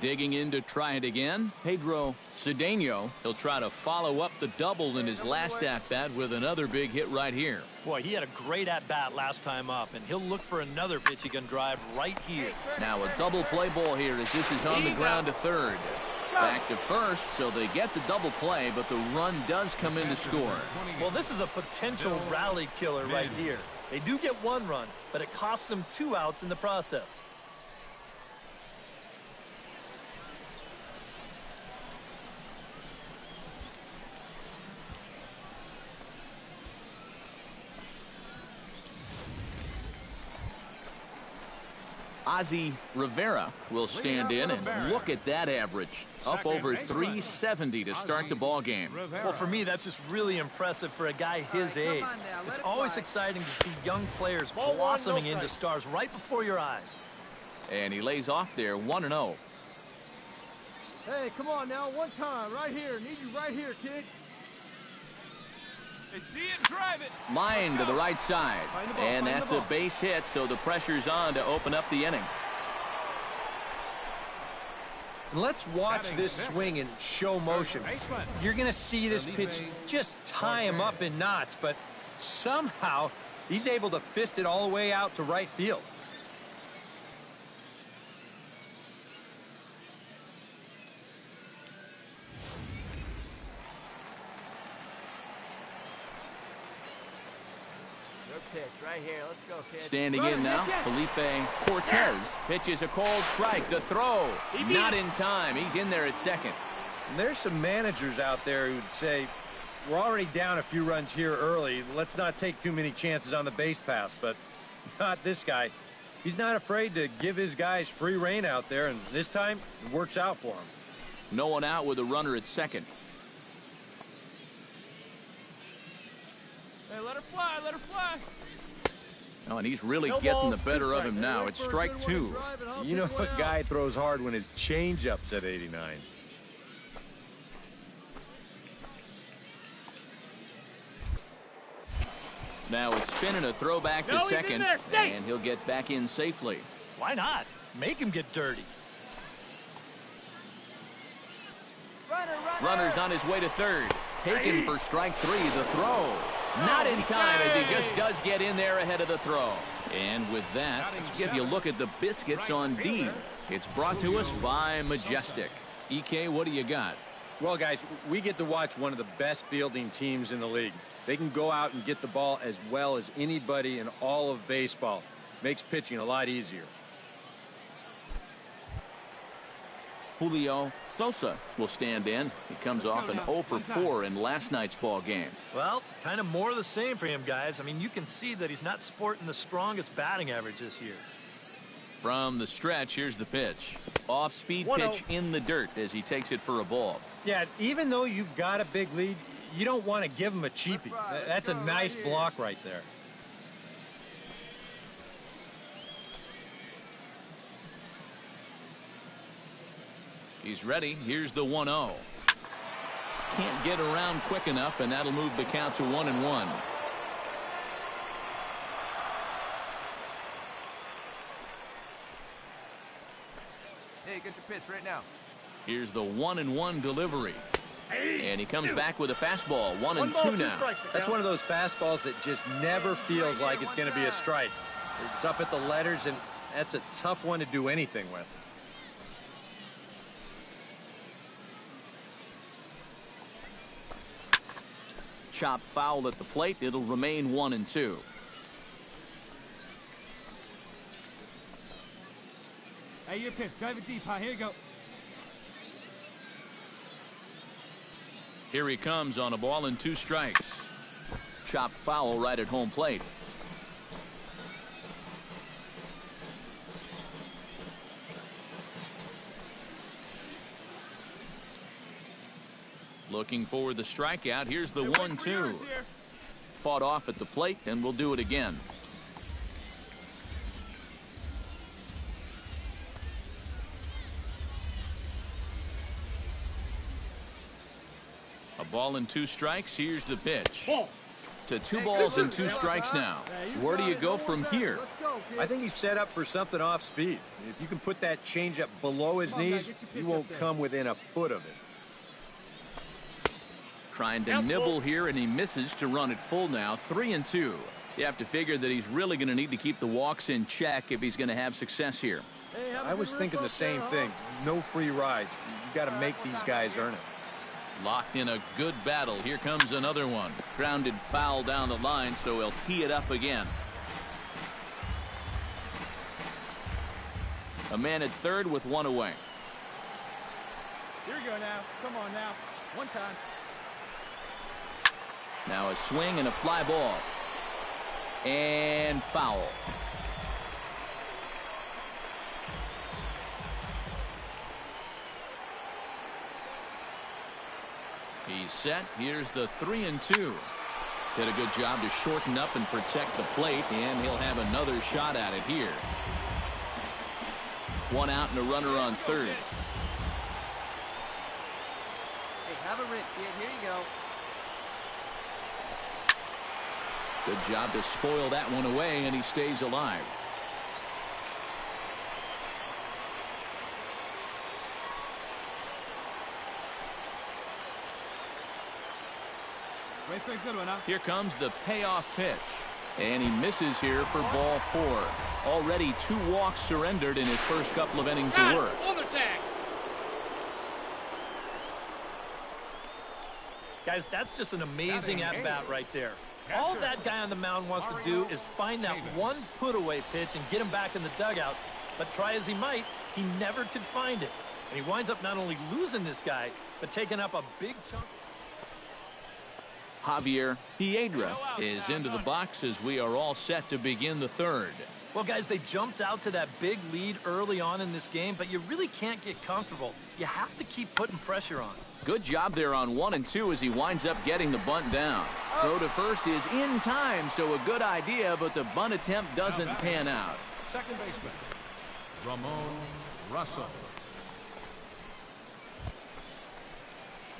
Digging in to try it again, Pedro Cedeno. He'll try to follow up the double in his last at-bat with another big hit right here. Boy, he had a great at-bat last time up, and he'll look for another pitch he can drive right here. Now a double play ball here as this is on the ground to third. Back to first, so they get the double play, but the run does come in to score. Well, this is a potential rally killer right here. They do get one run, but it costs them 2 outs in the process. Ozzie Rivera will stand in, and look at that average. Up over 370 to start the ball game. Well, for me, that's just really impressive for a guy his age. It's always exciting to see young players blossoming into stars right before your eyes. And he lays off there 1-0. Hey, come on now, one time, right here. Need you right here, kid. They see it and drive it. Line to the right side. And that's a base hit, so the pressure's on to open up the inning. Let's watch this swing in show motion. You're going to see this pitch just tie him up in knots, but somehow he's able to fist it all the way out to right field. Pitch right here. Let's go, kid. Standing in now, Felipe Cortez pitches a cold strike. The throw, not in time. He's in there at second. And there's some managers out there who'd say, we're already down a few runs here early. Let's not take too many chances on the base pass, but not this guy. He's not afraid to give his guys free rein out there, and this time it works out for him. No one out with a runner at second. Hey, let her fly, let her fly. Oh, and he's really getting the better of him now. It's strike 2. You know a guy throws hard when his changeup's at 89. Now a spin and a throwback to second, and he'll get back in safely. Why not? Make him get dirty. Runner's on his way to third. Taken for strike 3, the throw. Not in time as he just does get in there ahead of the throw. And with that, let's give you a look at the Biscuits on D. It's brought to us by Majestic. EK, what do you got? Well, guys, we get to watch one of the best fielding teams in the league. They can go out and get the ball as well as anybody in all of baseball. Makes pitching a lot easier. Julio Sosa will stand in. He comes off an 0 for 4 in last night's ball game. Well, kind of more of the same for him, guys. I mean, you can see that he's not sporting the strongest batting average this year. From the stretch, here's the pitch. Off-speed pitch in the dirt as he takes it for a ball. Yeah, even though you've got a big lead, you don't want to give him a cheapie. That's a nice block right there. He's ready. Here's the 1-0. Can't get around quick enough, and that'll move the count to 1-1. Hey, get your pitch right now. Here's the 1-1 delivery. And he comes back with a fastball. 1-2 now. That's one of those fastballs that just never feels like it's going to be a strike. It's up at the letters, and that's a tough one to do anything with. Chop foul at the plate. It'll remain 1-2. Hey, your pitch. Drive it deep, huh? Here you go. Here he comes on a ball and 2 strikes. Chop foul right at home plate. Looking for the strikeout. Here's the 1-2. Fought off at the plate, and we'll do it again. A ball and 2 strikes. Here's the pitch. To 2 balls and 2 strikes now. Where do you go from here? I think he's set up for something off speed. If you can put that changeup below his knees, he won't come within a foot of it. Trying to nibble here, and he misses to run it full now. 3-2. You have to figure that he's really going to need to keep the walks in check if he's going to have success here. I was thinking the same thing. No free rides. You got to make these guys earn it. Locked in a good battle. Here comes another one. Grounded foul down the line, so he'll tee it up again. A man at third with 1 away. Here we go now. Come on now. One time. Now a swing and a fly ball. And foul. He's set. Here's the 3-2. Did a good job to shorten up and protect the plate, and he'll have another shot at it here. 1 out and a runner on third. Hey, have a rip, kid. Here you go. Good job to spoil that one away, and he stays alive. Wait for a good one, huh? Here comes the payoff pitch. And he misses here for ball 4. Already 2 walks surrendered in his first couple of innings of work. On the tag. Guys, that's just an amazing at-bat right there. All that guy on the mound wants to do is find that one put-away pitch and get him back in the dugout. But try as he might, he never could find it. And he winds up not only losing this guy, but taking up a big chunk. Javier Piedra is into the box as we are all set to begin the third. Well, guys, they jumped out to that big lead early on in this game, but you really can't get comfortable. You have to keep putting pressure on. Good job there on 1 and 2 as he winds up getting the bunt down. Throw to first is in time, so a good idea, but the bunt attempt doesn't pan out. Second baseman, Ramon Russell.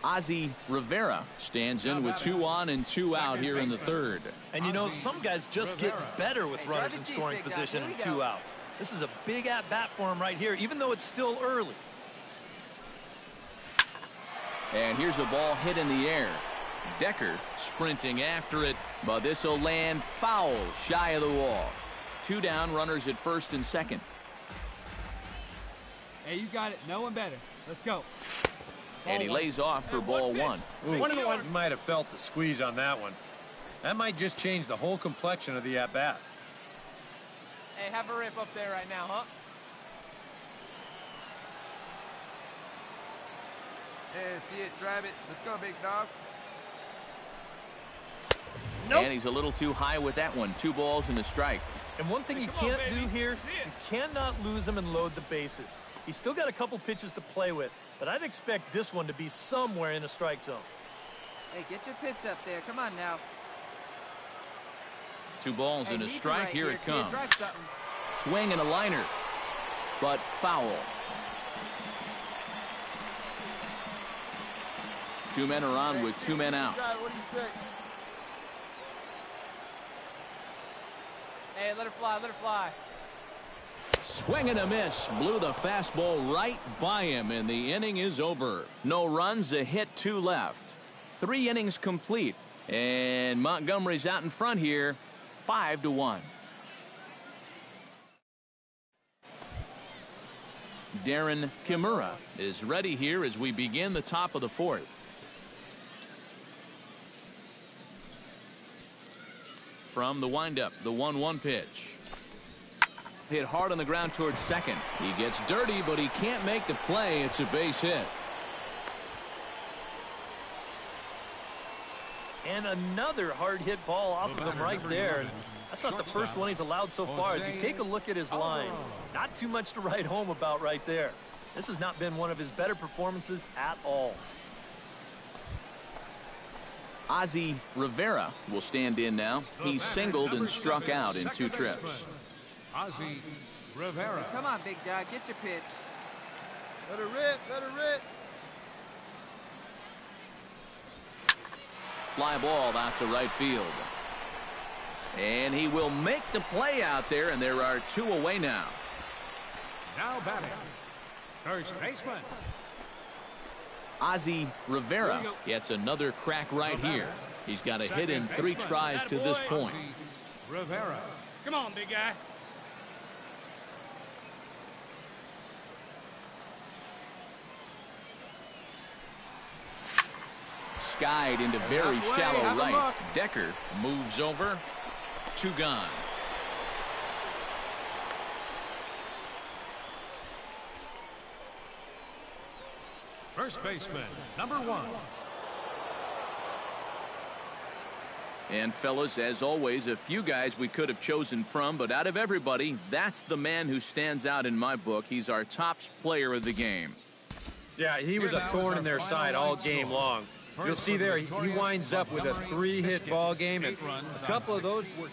Ozzie Rivera stands in with 2 on and 2 out here in the third. And you know, some guys just get better with runners in scoring position and 2 outs. This is a big at-bat for him right here, even though it's still early. And here's a ball hit in the air. Decker sprinting after it, but this will land foul shy of the wall. 2 down, runners at first and second. Hey, you got it. No one better. Let's go. And he lays off for ball 1. Ooh, you might have felt the squeeze on that one. That might just change the whole complexion of the at-bat. Hey, have a rip up there right now, huh? Yeah, see it, drive it. Let's go, big dog. Nope. And he's a little too high with that one. 2 balls and a strike. And one thing you can't do here, you cannot lose him and load the bases. He's still got a couple pitches to play with, but I'd expect this one to be somewhere in the strike zone. Hey, get your pitch up there. Come on now. 2 balls and a strike. Right here it kid. comes. Drive something. Swing and a liner, but foul. 2 men are on with 2 men out. What do you say? Hey, let her fly, let her fly. Swing and a miss. Blew the fastball right by him, and the inning is over. No runs, a hit, 2 left. 3 innings complete. And Montgomery's out in front here, 5-1. Darren Kimura is ready here as we begin the top of the 4th. from the windup, the 1-1 pitch. Hit hard on the ground towards second. He gets dirty, but he can't make the play. It's a base hit. And another hard hit ball off of him right there. That's not the first one he's allowed so far. As you take a look at his line, not too much to write home about right there. This has not been one of his better performances at all. Ozzie Rivera will stand in now. He's singled and struck out in 2 trips. Ozzie Rivera. Come on, big dog, get your pitch. Let her rip, let her rip. Fly ball out to right field. And he will make the play out there, and there are 2 away now. Now batting, first baseman. Ozzie Rivera gets another crack right here. He's got a hit in 3 tries to this point. Rivera. Come on, big guy. Skied into very shallow right. Decker moves over. 2 gone. First baseman, number 1. And fellas, as always, a few guys we could have chosen from, but out of everybody, that's the man who stands out in my book. He's our top player of the game. Yeah, he was a thorn in their side all game long. You'll see there, he winds up with a 3-hit ball game, and a couple of those were...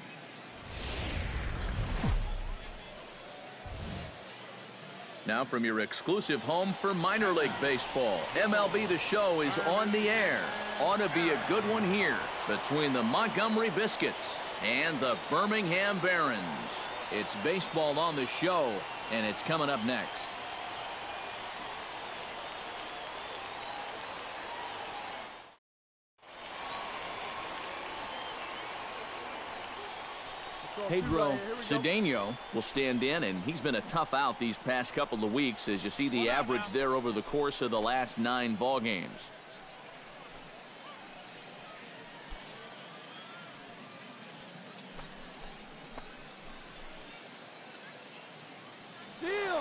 Now from your exclusive home for minor league baseball, MLB The Show is on the air. Ought to be a good one here between the Montgomery Biscuits and the Birmingham Barons. It's baseball on the show, and it's coming up next. Pedro Cedeno will stand in, and he's been a tough out these past couple of weeks, as you see the average there over the course of the last 9 ball games.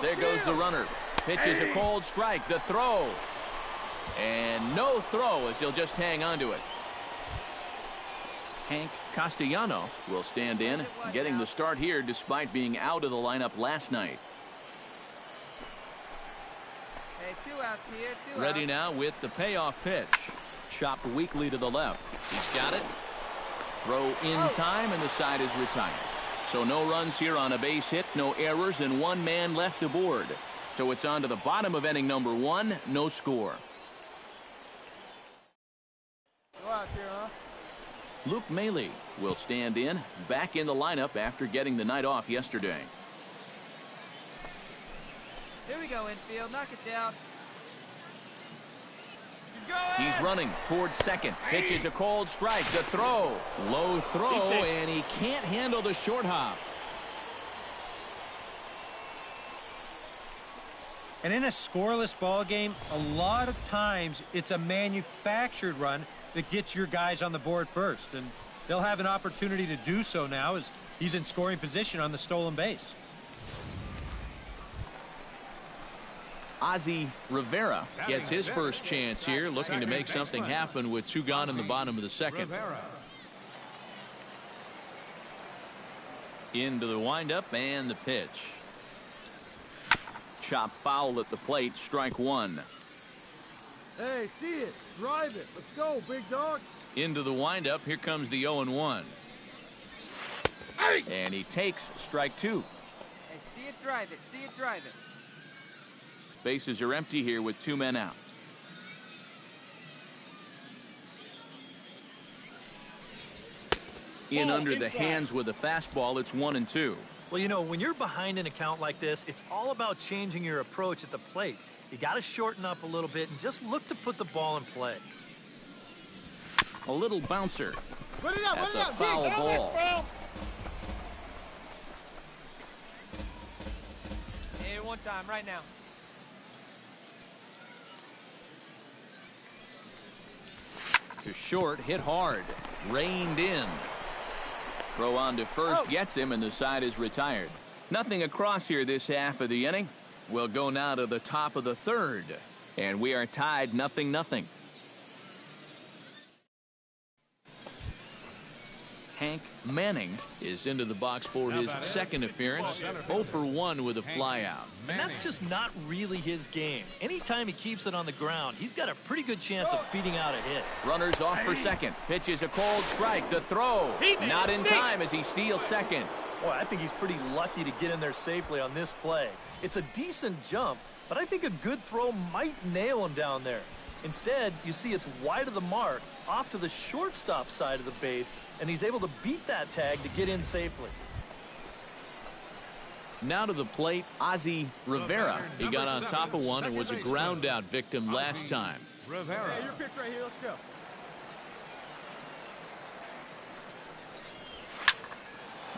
There goes the runner. Pitch is a cold strike. The throw. And no throw, as he'll just hang on to it. Hank Castellano will stand in, getting the start here despite being out of the lineup last night. Hey, 2 outs here, 2 Ready outs. now with the payoff pitch. Chopped weakly to the left. He's got it. Throw in time, and the side is retired. So no runs here on a base hit, no errors, and 1 man left aboard. So it's on to the bottom of inning number 1, no score. Go out here, huh? Luke Maile will stand in, back in the lineup after getting the night off yesterday. Here we go, infield. Knock it down. He's running towards second. Pitch is a cold strike. The throw. Low throw, and he can't handle the short hop. And in a scoreless ball game, a lot of times it's a manufactured run that gets your guys on the board first. And they'll have an opportunity to do so now as he's in scoring position on the stolen base. Ozzie Rivera gets his first chance here, looking to make something happen with 2 gone in the bottom of the second. Into the windup and the pitch. Chop foul at the plate, strike 1. Hey, see it. Drive it. Let's go, big dog. Into the windup, here comes the 0-1. And he takes strike 2. Hey, see it, drive it. See it, drive it. Bases are empty here with 2 men out. In under the hands with a fastball, it's 1-2. Well, you know, when you're behind an account like this, it's all about changing your approach at the plate. You got to shorten up a little bit and just look to put the ball in play. A little bouncer. Put it up, That's put it a up. foul ball. Hey, 1 time, right now. To short, hit hard. Reined in. Throw on to first gets him, and the side is retired. Nothing across here this half of the inning. We'll go now to the top of the third, and we are tied 0-0. Hank Manning is into the box for his second appearance. 0 for 1 with a flyout. And that's just not really his game. Anytime he keeps it on the ground, he's got a pretty good chance of beating out a hit. Runners off for second. Pitch is a cold strike. The throw. Not in time as he steals second. Boy, I think he's pretty lucky to get in there safely on this play. It's a decent jump, but I think a good throw might nail him down there. Instead, you see it's wide of the mark, off to the shortstop side of the base, and he's able to beat that tag to get in safely. Now to the plate, Ozzie Rivera. He got on top of one and was a ground out victim last time. Rivera. Hey, your pitch right here. Let's go.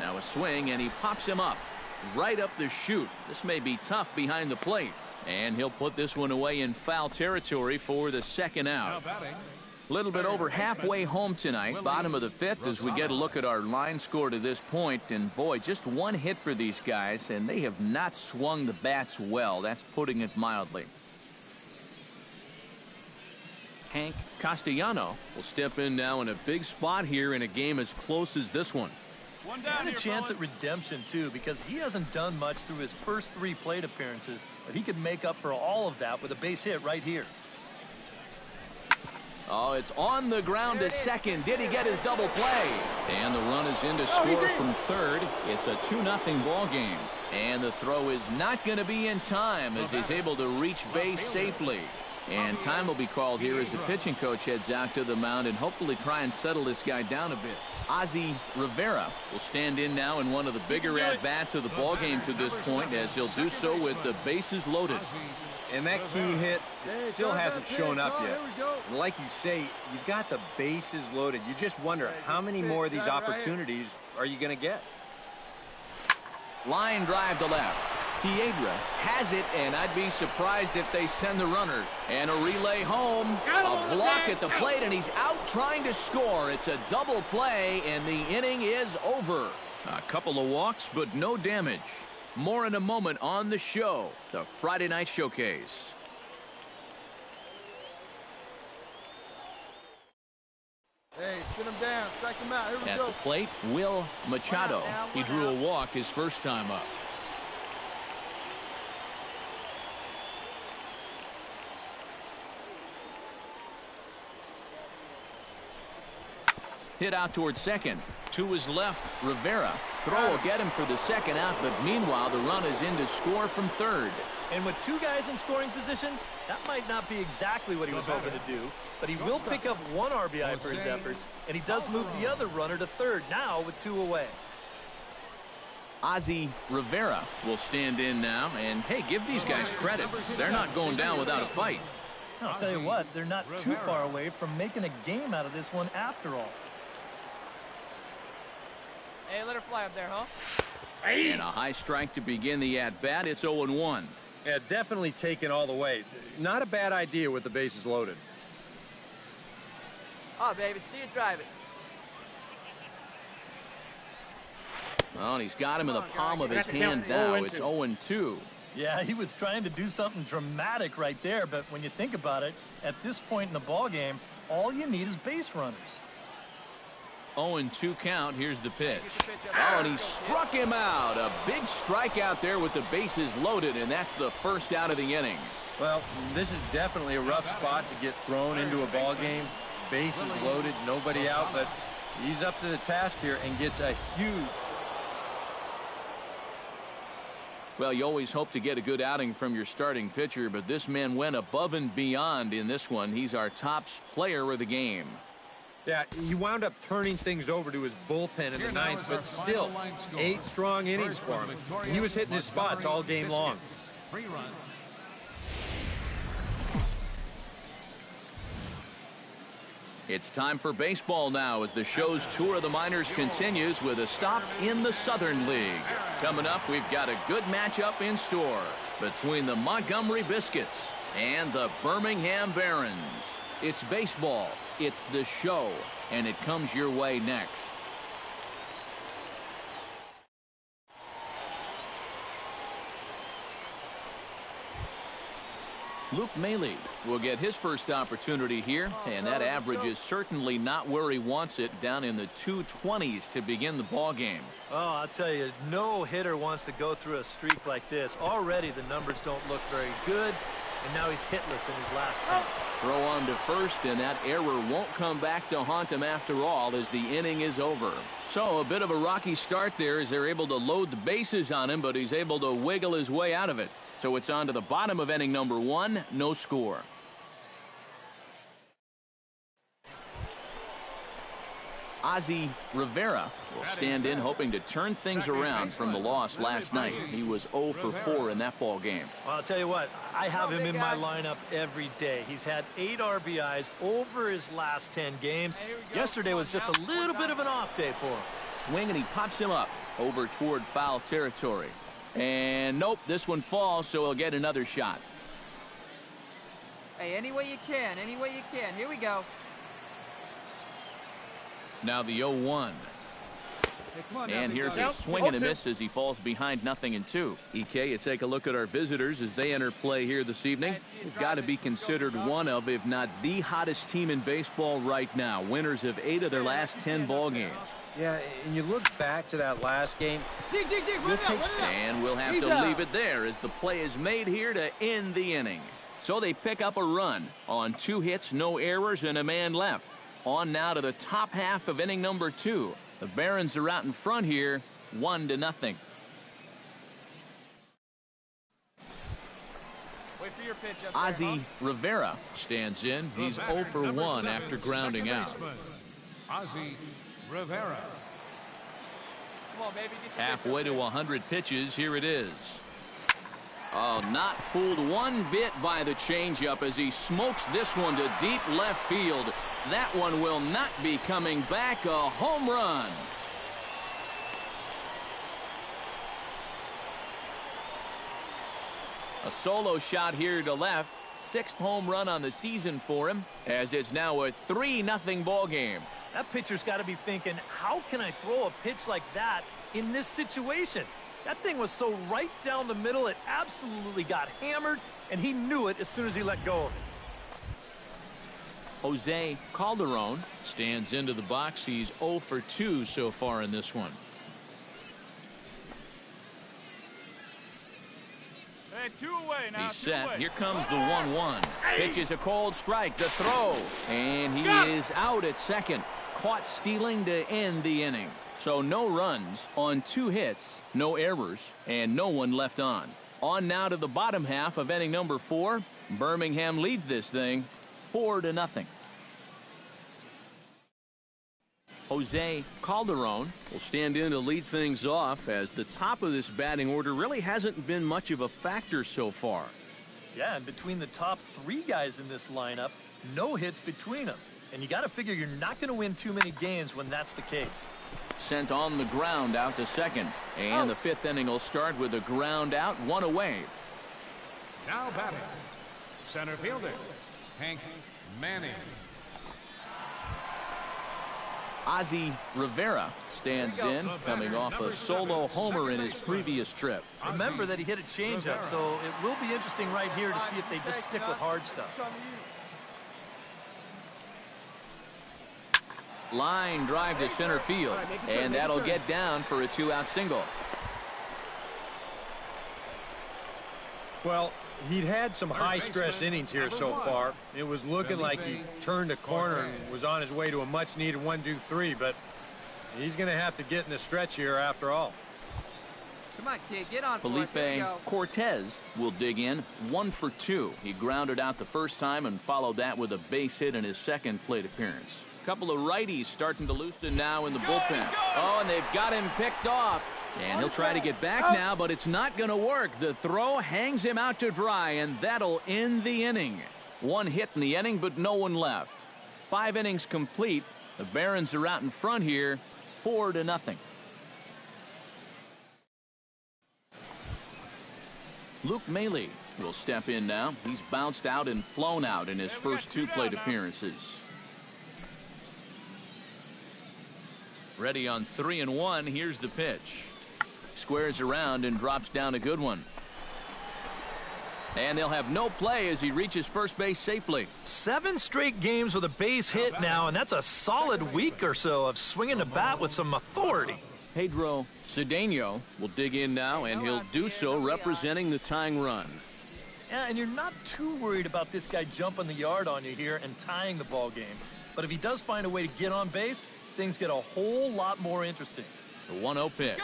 Now a swing, and he pops him up right up the chute. This may be tough behind the plate, and he'll put this one away in foul territory for the second out. A little bit over halfway home tonight, bottom of the fifth, as we get a look at our line score to this point. And boy, just one hit for these guys, and they have not swung the bats well. That's putting it mildly. Hank Castellano will step in now in a big spot here in a game as close as this one. One down And a here, chance fellas. at redemption, too, because he hasn't done much through his first 3 plate appearances, but he could make up for all of that with a base hit right here. Oh, it's on the ground to second. Did he get his double play? And the run is in to score from third. It's a 2-0 ball game. And the throw is not going to be in time as he's able to reach base safely. And time will be called here as the pitching coach heads out to the mound and hopefully try and settle this guy down a bit. Ozzie Rivera will stand in now in one of the bigger at-bats of the ball game to this point, as he'll do so with the bases loaded. And that key hit still hasn't shown up yet. And like you say, you've got the bases loaded. You just wonder how many more of these opportunities are you going to get? Line drive to left. Piedra has it, and I'd be surprised if they send the runner. And a relay home. A block at the plate, and he's out trying to score. It's a double play, and the inning is over. A couple of walks, but no damage. More in a moment on the show, the Friday Night Showcase. Hey, sit him down. Strike him out. Here we At go. the plate, Will Machado. He drew a walk his first time up. Hit out towards second. To his left, Rivera. Throw will get him for the second out, but meanwhile, the run is in to score from third. And with 2 guys in scoring position, that might not be exactly what he was hoping to do, but he will pick up 1 RBI for his efforts, and he does move the other runner to third now with 2 away. Ozzie Rivera will stand in now, and hey, give these guys credit. They're not going down without a fight. I'll tell you what, they're not too far away from making a game out of this one after all. Hey, let her fly up there, huh? And a high strike to begin the at-bat. It's 0-1. Yeah, definitely taken all the way. Not a bad idea with the bases loaded. Oh, baby, see you drive it. Well, and he's got him in the palm of his hand now. It's 0-2. Yeah, he was trying to do something dramatic right there, but when you think about it, at this point in the ball game, all you need is base runners. 0-2 count. Here's the pitch. Oh, and he struck him out. A big strikeout there with the bases loaded, and that's the first out of the inning. Well, this is definitely a rough spot to get thrown into a ball game. Bases loaded, nobody out, but he's up to the task here and gets a huge. Well, you always hope to get a good outing from your starting pitcher, but this man went above and beyond in this one. He's our top player of the game. Yeah, he wound up turning things over to his bullpen in the ninth, but still, 8 strong innings for him. He was hitting his spots all game long. 3 runs. It's time for baseball now as the show's tour of the minors continues with a stop in the Southern League. Coming up, we've got a good matchup in store between the Montgomery Biscuits and the Birmingham Barons. It's baseball, it's the show, and it comes your way next. Luke Maley will get his first opportunity here, and that average is certainly not where he wants it, down in the 220s to begin the ball game. Oh, I'll tell you, no hitter wants to go through a streak like this. Already the numbers don't look very good, and now he's hitless in his last 10. Throw on to first, and that error won't come back to haunt him after all as the inning is over. So a bit of a rocky start there as they're able to load the bases on him, but he's able to wiggle his way out of it. So it's on to the bottom of inning number 1, no score. Ozzie Rivera will stand in, hoping to turn things around from the loss last night. He was 0 for 4 in that ball game. Well, I'll tell you what, I have him in my lineup every day. He's had 8 RBIs over his last 10 games. Yesterday was just a little bit of an off day for him. Swing, and he pops him up over toward foul territory. And nope, this one falls, so he'll get another shot. Hey, any way you can, any way you can. Here we go. Now the 0-1. And here's a swing and a miss as he falls behind 0-2. EK, you take a look at our visitors as they enter play here this evening. They've got to be considered one of, if not the hottest team in baseball right now. Winners of 8 of their last 10 ball games. Yeah, and you look back to that last game. And we'll have to leave it there as the play is made here to end the inning. So they pick up a run on 2 hits, no errors, and a man left. On now to the top half of inning number 2. The Barons are out in front here, 1-0. Wait for your pitch up there, Ozzie Rivera stands in. He's 0 for 1 after grounding out. Ozzie Rivera. Come on, baby. Get your Halfway to 100 pitches, here it is. Oh, not fooled one bit by the changeup as he smokes this one to deep left field. That one will not be coming back. A home run. A solo shot here to left. 6th home run on the season for him, as it's now a 3-0 ball game. That pitcher's got to be thinking, how can I throw a pitch like that in this situation? That thing was so right down the middle, it absolutely got hammered, and he knew it as soon as he let go of it. Jose Calderon stands into the box. He's 0 for 2 so far in this one. Hey, 2 away now. He's set. Here comes the 1-1. Pitch is a cold strike. The throw. And he is out at second. Caught stealing to end the inning. So no runs on 2 hits, no errors, and no one left on. On now to the bottom half of inning number 4. Birmingham leads this thing 4-0. Jose Calderon will stand in to lead things off, as the top of this batting order really hasn't been much of a factor so far. Yeah, and between the top 3 guys in this lineup, no hits between them. And you got to figure you're not going to win too many games when that's the case. Sent on the ground out to second. And the 5th inning will start with a ground out, 1 away. Now batting, center fielder, Hank Manning. Ozzie Rivera stands in, coming off a solo homer in his previous trip. Remember that he hit a changeup, so it will be interesting right here to see if they just stick with hard stuff. Line drive to center field, and that'll get down for a 2-out single. Well, he'd had some high-stress innings here so far. It was looking like he turned a corner and was on his way to a much-needed 1-2-3, but he's going to have to get in the stretch here after all. Come on, kid, get on. Felipe Cortez will dig in, 1 for 2. He grounded out the first time and followed that with a base hit in his second plate appearance. Couple of righties starting to loosen now in the bullpen. Oh, and they've got him picked off. And he'll try to get back now, but it's not going to work. The throw hangs him out to dry, and that'll end the inning. 1 hit in the inning, but no one left. 5 innings complete. The Barons are out in front here, 4-0. Luke Maley will step in now. He's bounced out and flown out in his first 2 plate appearances. Ready on 3-1. Here's the pitch. Squares around and drops down a good one. And they'll have no play as he reaches first base safely. 7 straight games with a base hit now, and that's a solid week or so of swinging the bat with some authority. Pedro Cedeno will dig in now, and he'll do so representing the tying run. Yeah, and you're not too worried about this guy jumping the yard on you here and tying the ball game. But if he does find a way to get on base, things get a whole lot more interesting. The 1-0 pitch.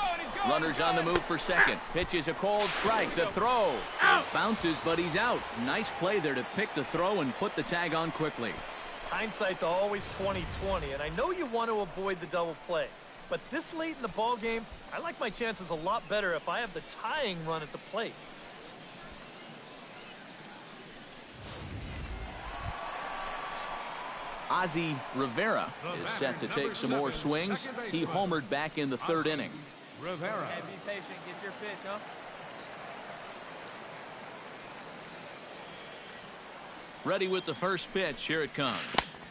Runners on the move for second. Pitch is a cold strike. The throw. It bounces, but he's out. Nice play there to pick the throw and put the tag on quickly. Hindsight's always 20/20, and I know you want to avoid the double play. But this late in the ball game, I like my chances a lot better if I have the tying run at the plate. Ozzie Rivera is set to take some more swings. He homered back in the 3rd inning. Rivera. Hey, be patient. Get your pitch, huh? Ready with the first pitch. Here it comes.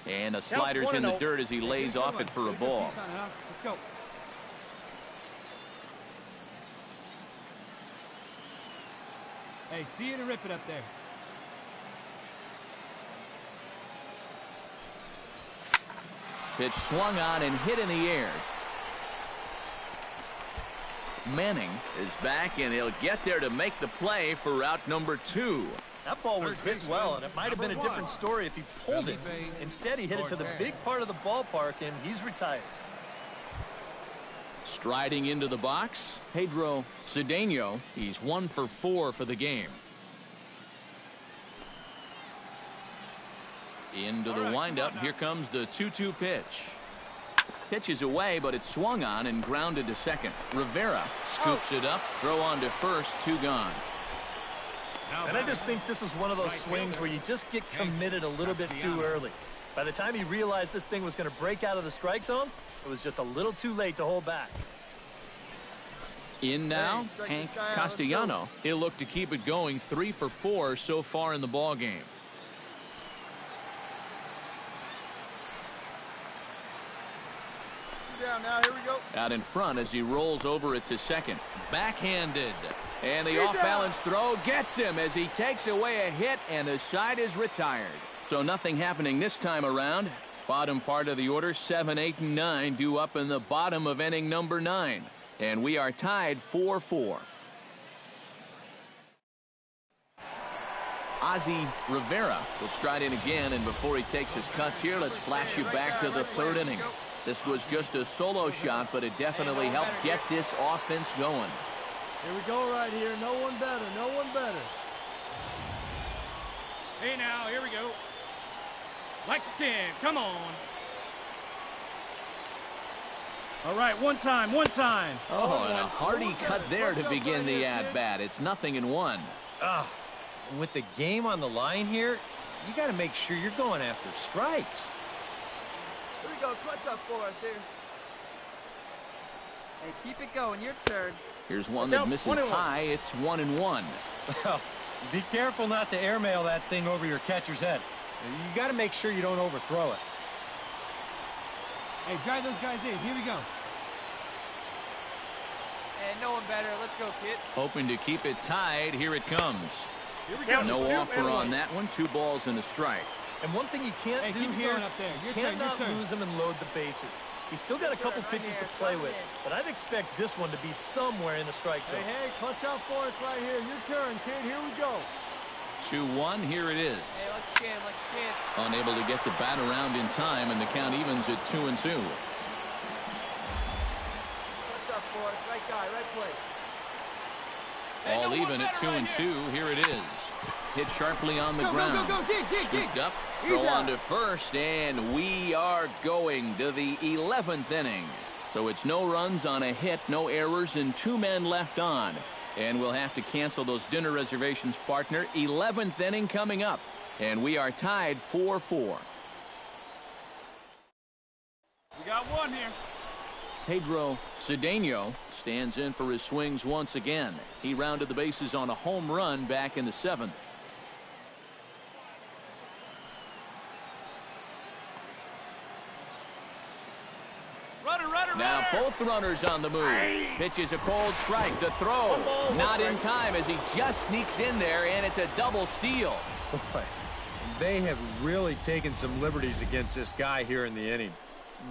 And a slider's in the dirt as he lays off it for a ball. Let's go. Hey, see you to rip it up there. Pitch swung on and hit in the air. Manning is back, and he'll get there to make the play for route number 2. That ball was hit well, and it might have been a different story if he pulled it. Instead, he hit it to the big part of the ballpark, and he's retired. Striding into the box, Pedro Cedeno. He's 1 for 4 for the game. Into the windup. Here comes the 2-2 pitch. Pitch is away, but it's swung on and grounded to second. Rivera scoops it up. Throw on to first. 2 gone. And I just think this is one of those swings where you just get committed a little bit too early. By the time he realized this thing was going to break out of the strike zone, it was just a little too late to hold back. In now, Hank Castellano. He'll look to keep it going. 3 for 4 so far in the ball game. Down now, here we go. Out in front as he rolls over it to second. Backhanded. And the off-balance throw gets him as he takes away a hit, and the side is retired. So nothing happening this time around. Bottom part of the order, 7, 8, and 9 due up in the bottom of inning number 9. And we are tied 4-4. Ozzie Rivera will stride in again, and before he takes his cuts here, let's flash you back to the 3rd inning. This was just a solo shot, but it definitely helped get this offense going. Here we go right here. No one better. No one better. Hey, now, here we go. Like the 10. Come on. All right, one time. Oh, and a hearty cut there to begin the at-bat. It's 0-1. With the game on the line here, you got to make sure you're going after strikes. Here we go. Clutch up for us here. Hey, keep it going. Your turn. Here's one that misses high. It's 1-1. Well, be careful not to airmail that thing over your catcher's head. You got to make sure you don't overthrow it. Hey, drive those guys in. Here we go. Hey, no one better. Let's go, kid. Hoping to keep it tied. Here it comes. Here we go. No offer on that one. 2 balls and a strike. And one thing you can't do here, up there. you cannot lose him and load the bases. He's still got a couple pitches to play with, but I'd expect this one to be somewhere in the strike zone. Hey, clutch out for us right here. Your turn, kid. Here we go. 2-1. Here it is. Hey, let's scan. Unable to get the bat around in time, and the count evens at 2-2. Clutch up for us. Right guy, right place. All even at 2-2. Here it is. Hit sharply on the ground. Go. Dig. Scooped up. Throw on to first, and we are going to the 11th inning. So it's no runs on a hit, no errors, and 2 men left on. And we'll have to cancel those dinner reservations, partner. 11th inning coming up, and we are tied 4-4. We got one here. Pedro Cedeno stands in for his swings once again. He rounded the bases on a home run back in the 7th. Now both runners on the move. Pitches a cold strike. The throw not in time as he just sneaks in there, and it's a double steal. Boy, they have really taken some liberties against this guy here in the inning.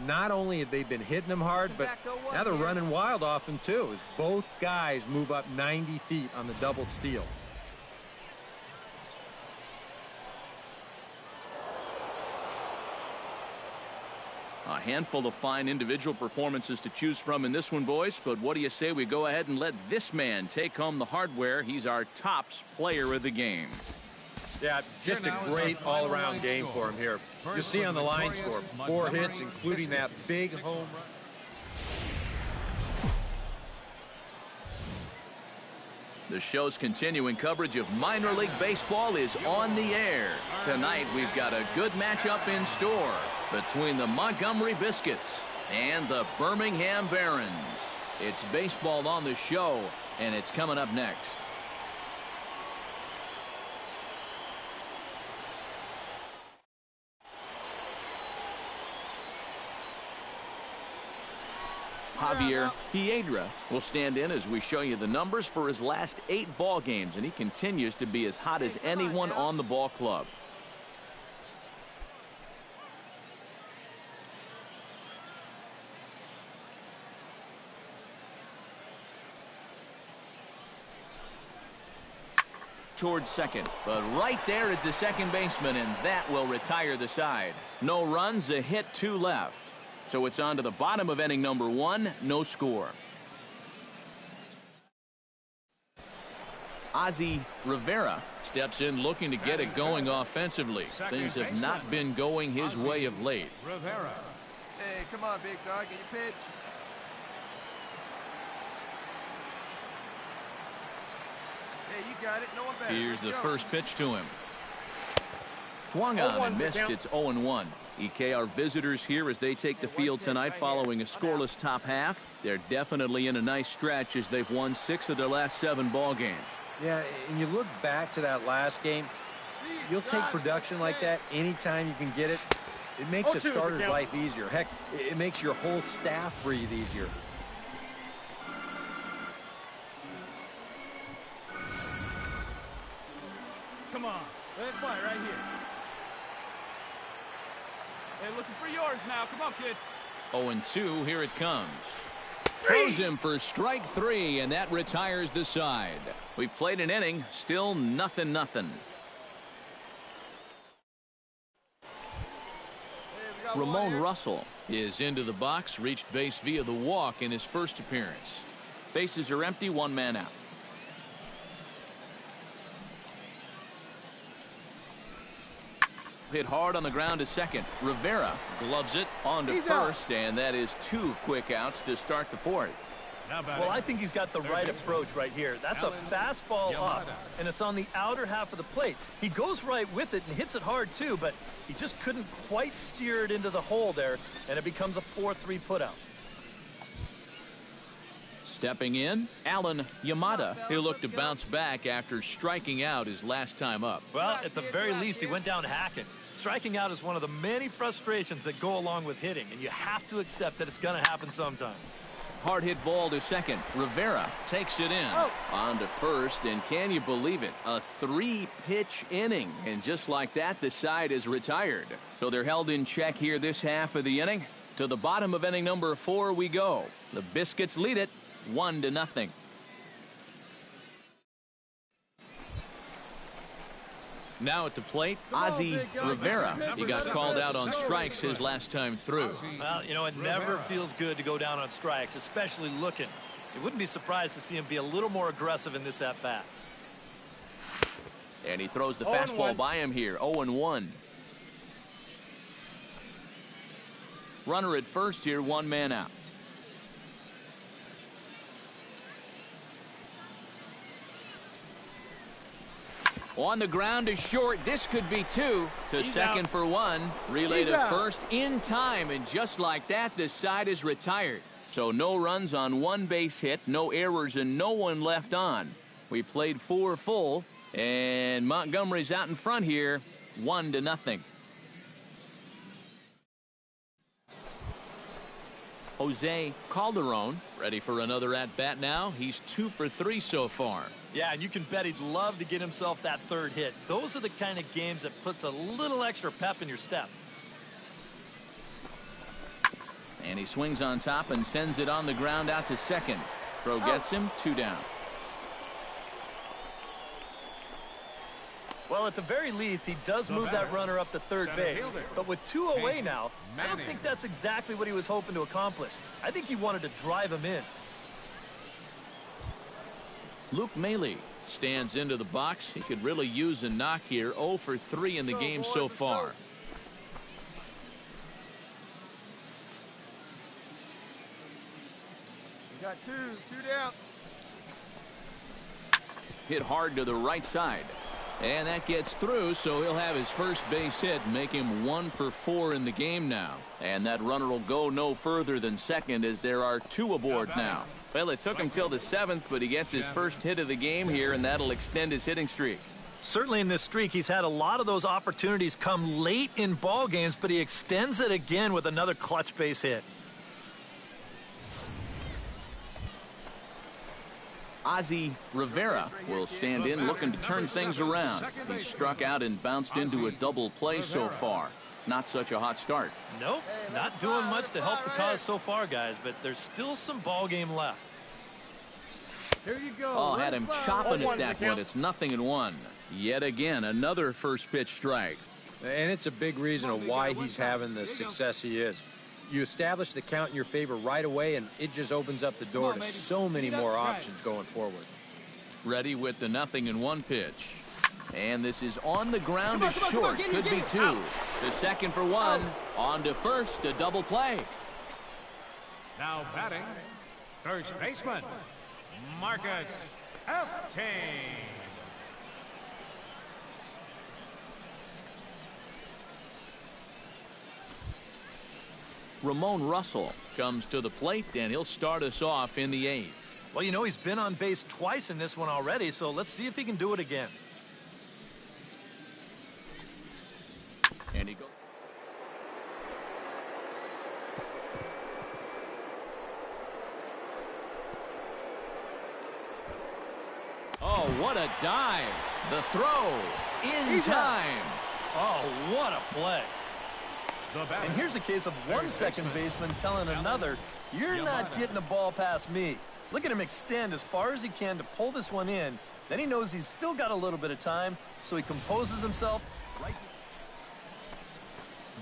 Not only have they been hitting him hard, but now they're running wild off him too, as both guys move up 90 feet on the double steal. A handful of fine individual performances to choose from in this one, boys. But what do you say we go ahead and let this man take home the hardware? He's our tops player of the game. Yeah, just a great all-around game for him here. You see on the line score, 4 hits, including that big home run. The show's continuing coverage of minor league baseball is on the air. Tonight, we've got a good matchup in store between the Montgomery Biscuits and the Birmingham Barons. It's baseball on the show, and it's coming up next. Javier Piedra will stand in as we show you the numbers for his last 8 ball games, and he continues to be as hot as anyone on the ball club. Towards second, but right there is the second baseman, and that will retire the side. No runs, a hit, 2 left. So it's on to the bottom of inning number 1, no score. Ozzie Rivera steps in looking to get it going offensively. Things have not been going his way of late. Rivera. Hey, come on, big dog, get your pitch. Hey, you got it. No one better. Here's the first pitch to him. Swung on and missed. It's 0-1. EK, our visitors here as they take the field tonight following a scoreless top half. They're definitely in a nice stretch as they've won 6 of their last 7 ball games. Yeah, and you look back to that last game, you'll take production like that anytime you can get it. It makes a starter's life easier. Heck, it makes your whole staff breathe easier. Come on, let it fly right here. Hey, looking for yours now. Come on, kid. 0-2, here it comes. Throws him for strike 3, and that retires the side. We've played an inning, still 0-0. Ramon Russell is into the box, reached base via the walk in his first appearance. Bases are empty, 1 man out. Hit hard on the ground to second. Rivera gloves it onto first, and that is 2 quick outs to start the 4th. Well, I think he's got the right approach right here. That's a fastball up, and it's on the outer half of the plate. He goes right with it and hits it hard, too, but he just couldn't quite steer it into the hole there, and it becomes a 4-3 putout. Stepping in, Alan Yamada. He'll look to bounce back after striking out his last time up. Well, at the very least, he went down hacking. Striking out is one of the many frustrations that go along with hitting, and you have to accept that it's going to happen sometimes. Hard hit ball to second. Rivera takes it in. On to first, and can you believe it? A 3-pitch inning, and just like that, the side is retired. So they're held in check here this half of the inning. To the bottom of inning number 4 we go. The Biscuits lead it 1-0. Now at the plate, Ozzie Rivera. He got called out on strikes his last time through. Well, you know, it never feels good to go down on strikes, especially looking. You wouldn't be surprised to see him be a little more aggressive in this at-bat. And he throws the fastball by him here, 0-1. Runner at first here, 1 man out. On the ground to short. This could be 2. To second for 1. Relay to first in time. And just like that, the side is retired. So no runs on 1 base hit, no errors, and no one left on. We played 4 full. And Montgomery's out in front here, 1-0. Jose Calderon, ready for another at-bat now. He's 2 for 3 so far. Yeah, and you can bet he'd love to get himself that third hit. Those are the kind of games that puts a little extra pep in your step. And he swings on top and sends it on the ground out to second. Throw gets him, 2 down. Well, at the very least, he does move that runner up to third base. But with 2 away now, I don't think that's exactly what he was hoping to accomplish. I think he wanted to drive him in. Luke Maile stands into the box. He could really use a knock here. 0 for 3 in the game so far. We got two down. Hit hard to the right side. And that gets through, so he'll have his first base hit, make him 1 for 4 in the game now. And that runner will go no further than second as there are 2 aboard now. Well, it took him till the 7th, but he gets his first hit of the game here, and that'll extend his hitting streak. Certainly in this streak, he's had a lot of those opportunities come late in ball games, but he extends it again with another clutch base hit. Ozzie Rivera will stand in looking to turn things around. He struck out and bounced into a double play so far. Not such a hot start. Nope, not doing much to help the cause so far, guys, but there's still some ball game left. Here you go. Oh, had him chopping at that one. It's 0-1. Yet again, another first pitch strike. And it's a big reason of why he's having the success he is. You establish the count in your favor right away, and it just opens up the door to so many more options going forward. Ready with the 0-1 pitch. And this is on the ground to short. Could be 2. To second for 1. On to first, a double play. Now batting, first baseman, Marcus F.T. Ramon Russell comes to the plate, and he'll start us off in the 8th. Well, you know, he's been on base twice in this one already, so let's see if he can do it again. And he goes. Oh, what a dive. The throw in time. Oh, what a play. And here's a case of one second baseman telling another, you're not getting the ball past me. Look at him extend as far as he can to pull this one in. Then he knows he's still got a little bit of time, so he composes himself.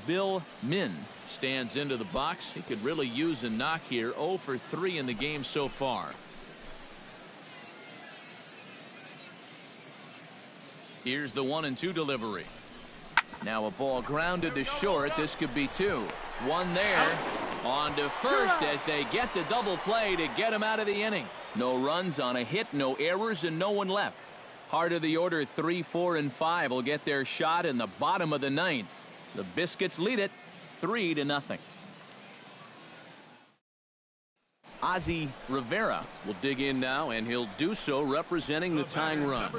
Bill Min stands into the box. He could really use a knock here. 0 for 3 in the game so far. Here's the 1-2 delivery. Now a ball grounded to short. This could be 2. 1 there. On to first as they get the double play to get him out of the inning. No runs on a hit, no errors, and no one left. Heart of the order 3, 4, and 5 will get their shot in the bottom of the 9th. The Biscuits lead it 3-0. Ozzie Rivera will dig in now, and he'll do so representing the tying run.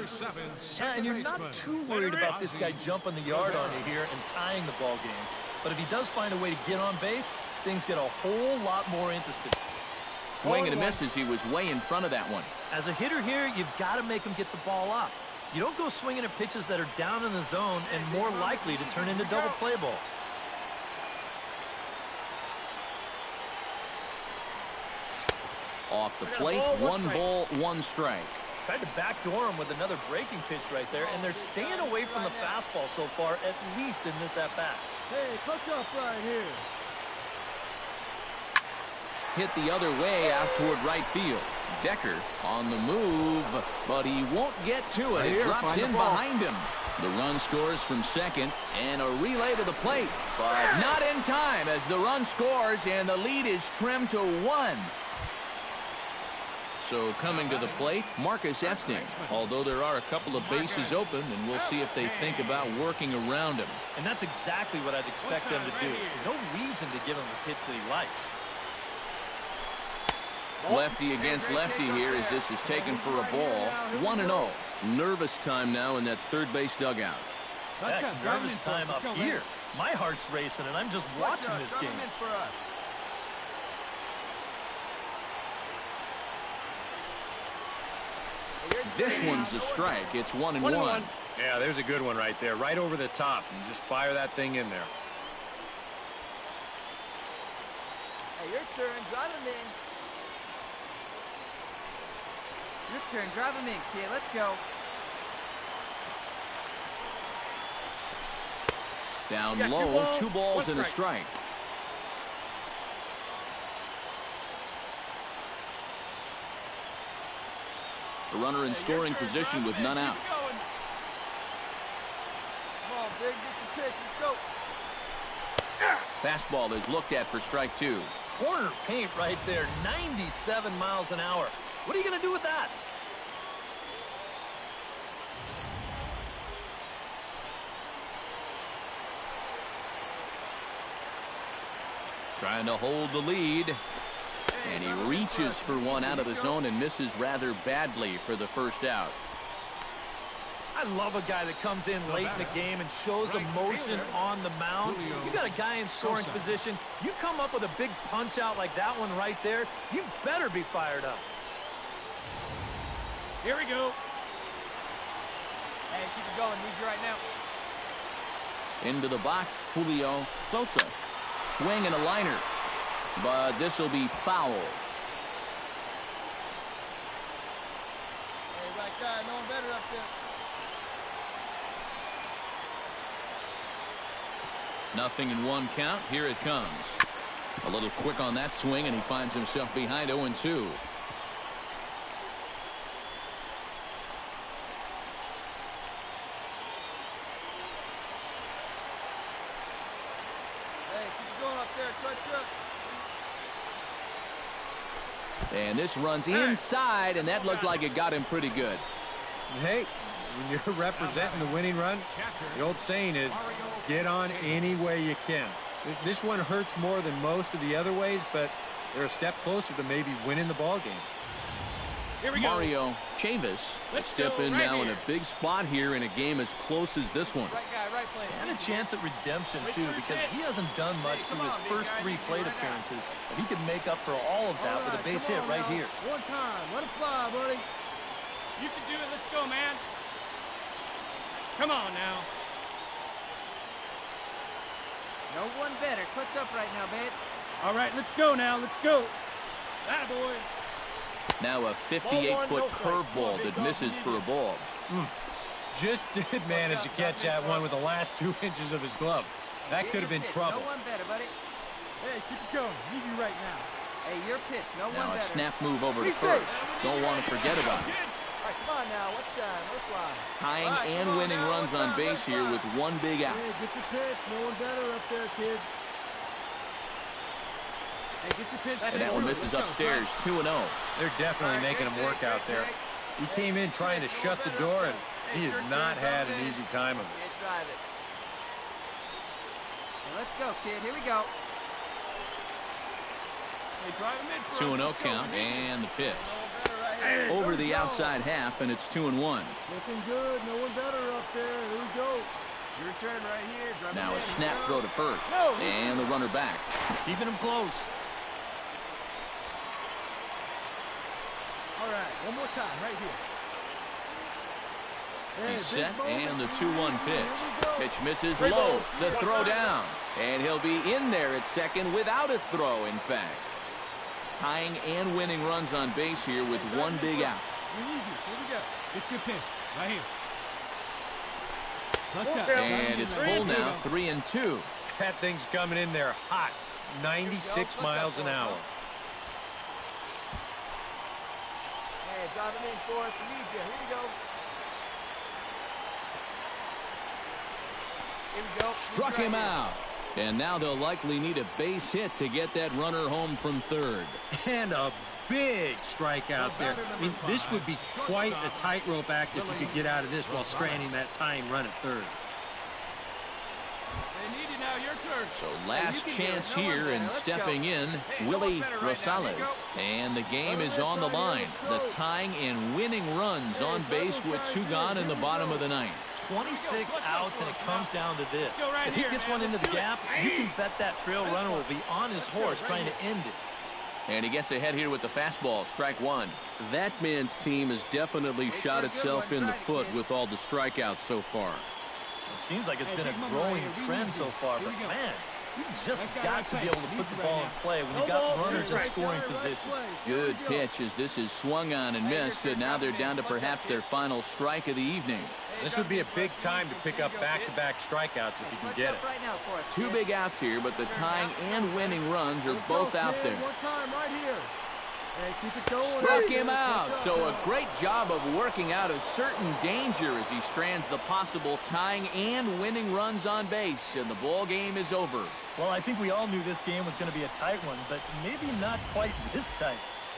And you're not too worried about this guy jumping the yard on you here and tying the ball game. But if he does find a way to get on base, things get a whole lot more interesting. Swing and a miss as he was way in front of that one. As a hitter here, you've got to make him get the ball up. You don't go swinging at pitches that are down in the zone and more likely to turn into double play balls. Off the plate, 1 ball, 1 strike. Tried to backdoor him with another breaking pitch right there, and they're staying away from the fastball so far, at least in this at-bat. Hey, clutch up right here. Hit the other way out toward right field. Decker on the move, but he won't get to it. It drops in behind him. The run scores from second, and a relay to the plate, but not in time as the run scores, and the lead is trimmed to 1. So coming to the plate, Marcus F.T. Although there are a couple of bases open, and we'll see if they think about working around him. And that's exactly what I'd expect them to do. No reason to give him a pitch that he likes. Lefty against lefty here as this is taken for a ball. 1-0. Nervous time now in that third base dugout. Heck, nervous time up here. My heart's racing, and I'm just watching this game. This one's a strike. It's 1-1. Yeah, there's a good one right there. Right over the top. And just fire that thing in there. Hey, your turn. Drive him in. Your turn. Drive him in, kid. Let's go. Down low, 2 balls and a strike. A runner in scoring position with none out. Come on, big, get your pitch. Let's go. Fastball is looked at for strike 2. Corner paint right there, 97 miles an hour. What are you going to do with that? Trying to hold the lead. And he reaches for one out of the zone and misses rather badly for the first out. I love a guy that comes in late in the game and shows emotion on the mound. You got a guy in scoring position. You come up with a big punch out like that one right there, you better be fired up. Here we go. Hey, keep it going. Need you right now. Into the box, Julio Sosa. Swing and a liner. But this will be foul. Hey, right guy, no one better up there. Nothing in 1 count. Here it comes. A little quick on that swing, and he finds himself behind 0-2. And this runs inside, and that looked like it got him pretty good. Hey, when you're representing the winning run, the old saying is, get on any way you can. This one hurts more than most of the other ways, but they're a step closer to maybe winning the ball game. Here we go. Mario Chavis step in right now here. in a big spot here in a game as close as this one. Right guy, right place. And a chance at redemption, too, because he hasn't done much through his first 3 plate appearances. But he can make up for all of that with a base hit right here. One time. Let it fly, buddy. You can do it. Let's go, man. Come on now. No one better. Clutch up right now, babe. All right, let's go now. Let's go. Attaboy. Now a 58-foot curveball that misses for a ball. Just did manage to catch that one with the last 2 inches of his glove. That could have been trouble. No one better, buddy. Hey, keep it going. Need you right now. Hey, your pitch. No Now one a better. snap move over to first. Don't want to forget about it. All right, come on now. Let's shine. Let's fly. Tying and winning runs on base here with 1 big out. Hey, get your pitch. No one better up there, kids. Hey, get your pitch. And that one misses upstairs, 2-0. They're definitely making him work out there. He came in trying to shut the door, and he has not had an easy time of it. Yeah, drive it. Hey, let's go, kid. Here we go. Hey, drive him in for 2-0 count, and the pitch. Over the outside half, and it's 2-1. Looking good. No one better up there. Here we go. Your turn right here. Drive Now him a in. snap throw to first, and the runner back. Keeping him close. All right, one more time, right here. He's set, and the 2-1 pitch. Pitch misses low. The throw down. And he'll be in there at second without a throw, in fact. Tying and winning runs on base here with 1 big out. Here we go. Get your pitch. Right here. Touch up. And it's full now, 3-2. That thing's coming in there hot, 96 miles an hour. Hey, drive him in for us. We need you. Here we go. Here we go. Struck him out. And now they'll likely need a base hit to get that runner home from third. And a big strikeout there. I mean, this would be quite a tightrope act if you could get out of this while stranding that tying run at third. They need you now. Your turn. So last chance here, and stepping in, Willie Rosales. And the game is on the line. The tying and winning runs on base with 2 gone in the bottom of the 9th. 26 outs, and it comes down to this. If he gets one into the gap, you can bet that trail runner will be on his horse trying to end it. And he gets ahead here with the fastball, strike one. That man's team has definitely shot itself in the foot with all the strikeouts so far. It seems like it's been a growing trend so far, but man, you've just got to be able to put the ball in play when you've got runners in scoring position. Good pitch as this is swung on and missed, and now they're down to perhaps their final strike of the evening. This would be a big time to pick up back-to-back strikeouts if you can get it. Two big outs here, but the tying and winning runs are both out there. One time right here. Hey, keep it going. Struck him out. So a great job of working out a certain danger as he strands the possible tying and winning runs on base, and the ball game is over. Well, I think we all knew this game was going to be a tight one, but maybe not quite this tight.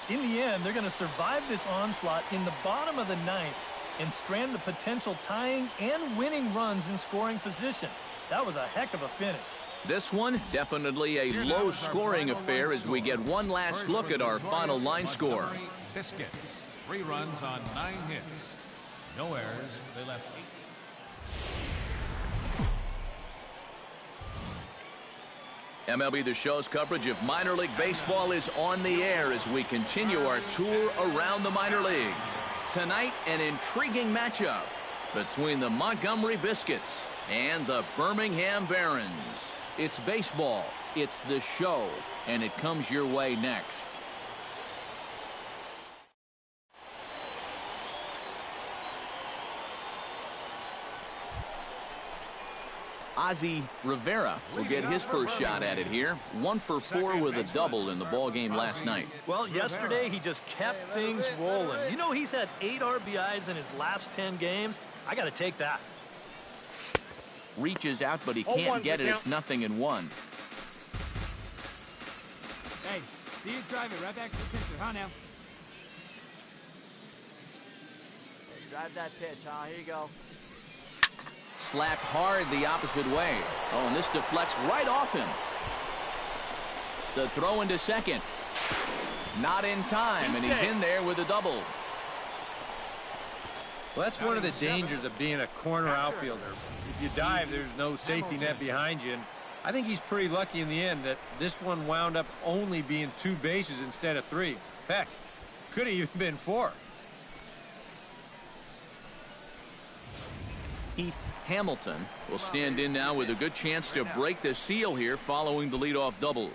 In the end, they're going to survive this onslaught in the bottom of the ninth and strand the potential tying and winning runs in scoring position. That was a heck of a finish. This one, definitely a low-scoring affair as we get one last look at our final line score. Biscuits, 3 runs on 9 hits. No errors. They left 8. MLB The Show's coverage of minor league baseball is on the air as we continue our tour around the minor league. Tonight, an intriguing matchup between the Montgomery Biscuits and the Birmingham Barons. It's baseball, it's the show, and it comes your way next. Ozzie Rivera will get his first shot at it here. 1 for 4 with a double in the ball game last night. Well, yesterday he just kept things rolling. You know, he's had 8 RBIs in his last 10 games. I got to take that. Reaches out, but he can't get it. It's 0-1. Hey, see you drive it right back to the pitcher, huh now? Hey, drive that pitch, huh? Here you go. Slapped hard the opposite way. Oh, and this deflects right off him. The throw into second. Not in time, and he's in there with a double. Well, that's one of the dangers of being a corner outfielder. If you dive, there's no safety net behind you. And I think he's pretty lucky in the end that this one wound up only being 2 bases instead of 3. Heck, could have even been 4. Heath Hamilton will stand in now with a good chance to break the seal here following the leadoff double.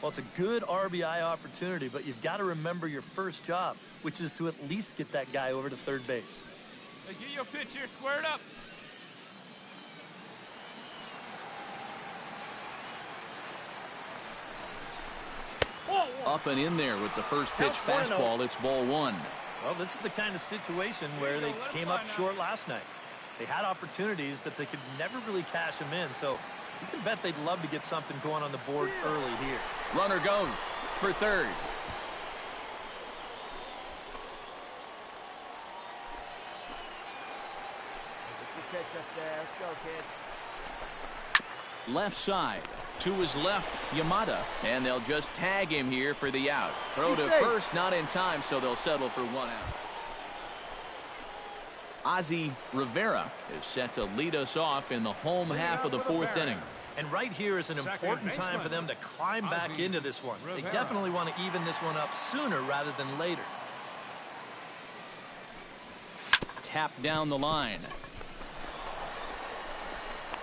Well, it's a good RBI opportunity, but you've got to remember your first job, which is to at least get that guy over to third base. Hey, get your pitch here squared up. Up and in there with the first pitch fastball. It's ball 1. Well, this is the kind of situation where they came up short last night. They had opportunities, but they could never really cash them in. So you can bet they'd love to get something going on the board early here. Runner goes for third. Pitch up there. Let's go, kid. Left side. To his left, Yamada. And they'll just tag him here for the out. Throw to first, not in time, so they'll settle for 1 out. Ozzie Rivera is set to lead us off in the home half of the 4th inning. And right here is an important time for them to climb back into this one. They definitely want to even this one up sooner rather than later. Tap down the line.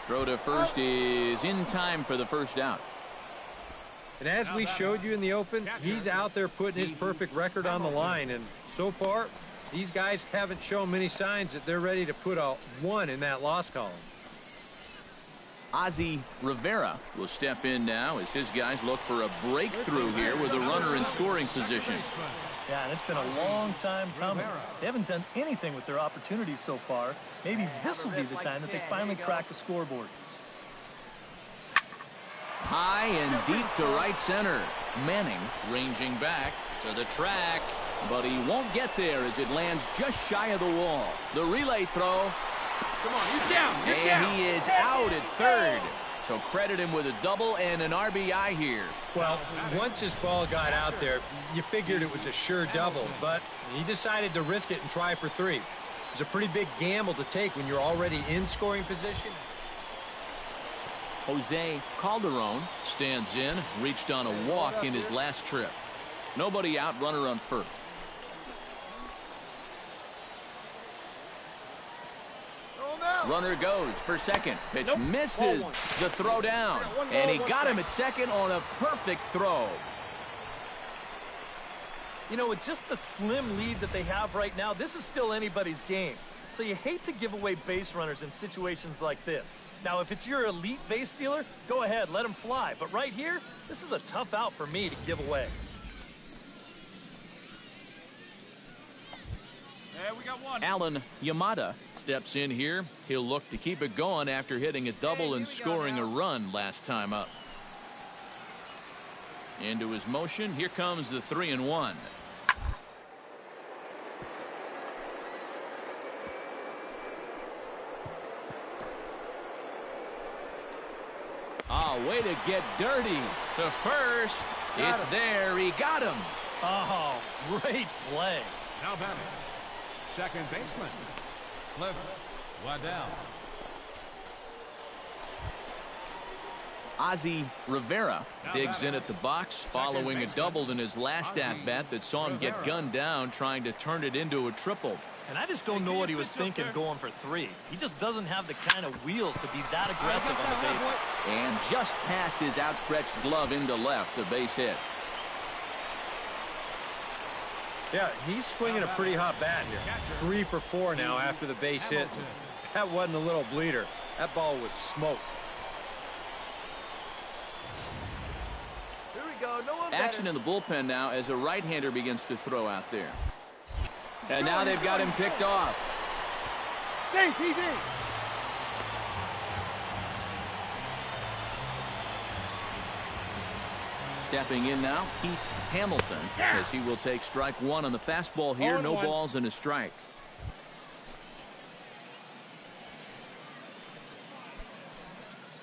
Throw to first is in time for the first out. And as we showed you in the open, he's out there putting his perfect record on the line. And so far, these guys haven't shown many signs that they're ready to put a 1 in that loss column. Ozzie Rivera will step in now as his guys look for a breakthrough here with a runner in scoring position. Yeah, and it's been a long time coming. They haven't done anything with their opportunities so far. Maybe this will be the time that they finally crack the scoreboard. High and deep to right center. Manning ranging back to the track, but he won't get there as it lands just shy of the wall. The relay throw. Come on, he's down. And he is out at third. So credit him with a double and an RBI here. Well, once his ball got out there, you figured it was a sure double, but he decided to risk it and try for 3. It's a pretty big gamble to take when you're already in scoring position. Jose Calderon stands in, reached on a walk in his last trip. Nobody out, runner on first. Runner goes for second. Pitch misses the throw down. And he got him at second on a perfect throw. You know, with just the slim lead that they have right now, this is still anybody's game. So you hate to give away base runners in situations like this. Now, if it's your elite base stealer, go ahead, let him fly. But right here, this is a tough out for me to give away. We got one. Alan Yamada steps in here. He'll look to keep it going after hitting a double and scoring a run last time up. Into his motion. Here comes the 3-1. Oh, way to get dirty to first. It's there. He got him. Oh, great play. Now batting, second baseman, Cliff Waddell. Ozzie Rivera digs in at the box following a double in his last at-bat that saw him get gunned down trying to turn it into a triple. And I just don't know what he was thinking going for 3. He just doesn't have the kind of wheels to be that aggressive on the bases. And just past his outstretched glove into left, a base hit. Yeah, he's swinging a pretty hot bat here. 3 for 4 now after the base hit. That wasn't a little bleeder. That ball was smoked. Here we go. No one Action better. in the bullpen now as a right-hander begins to throw out there. And now they've got him picked off. Safe, he's in. Stepping in now, Heath Hamilton, as he will take strike 1 on the fastball here. No balls and a strike.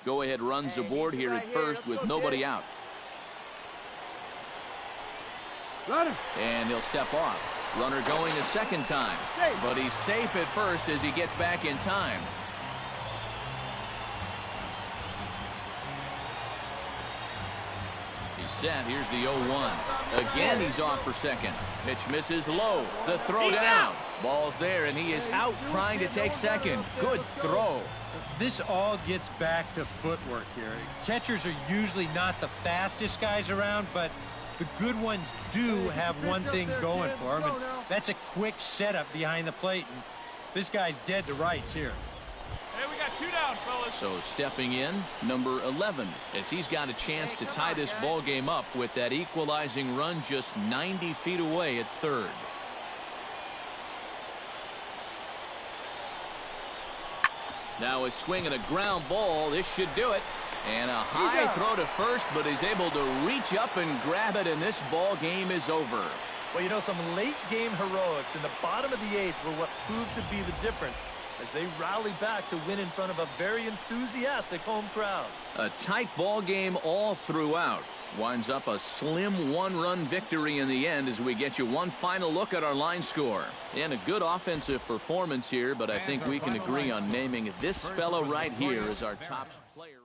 Go-ahead runs aboard here at first with nobody out. And he'll step off. Runner going a second time. But he's safe at first as he gets back in time. He's set. Here's the 0-1. Again, he's off for second. Pitch misses low. The throw down. Ball's there, and he is out trying to take second. Good throw. This all gets back to footwork here. Catchers are usually not the fastest guys around, but the good ones do have one thing going for them, and that's a quick setup behind the plate. And this guy's dead to rights here. Hey, we got 2 down, fellas. So stepping in, number 11, as he's got a chance to tie this ball game up with that equalizing run just 90 feet away at third. Now a swing and a ground ball. This should do it. And a high throw to first, but he's able to reach up and grab it, and this ball game is over. Well, you know, some late game heroics in the bottom of the 8th were what proved to be the difference as they rally back to win in front of a very enthusiastic home crowd. A tight ball game all throughout. Winds up a slim 1-run victory in the end as we get you one final look at our line score. And a good offensive performance here, but I think we can agree on naming this fellow right here as our top player.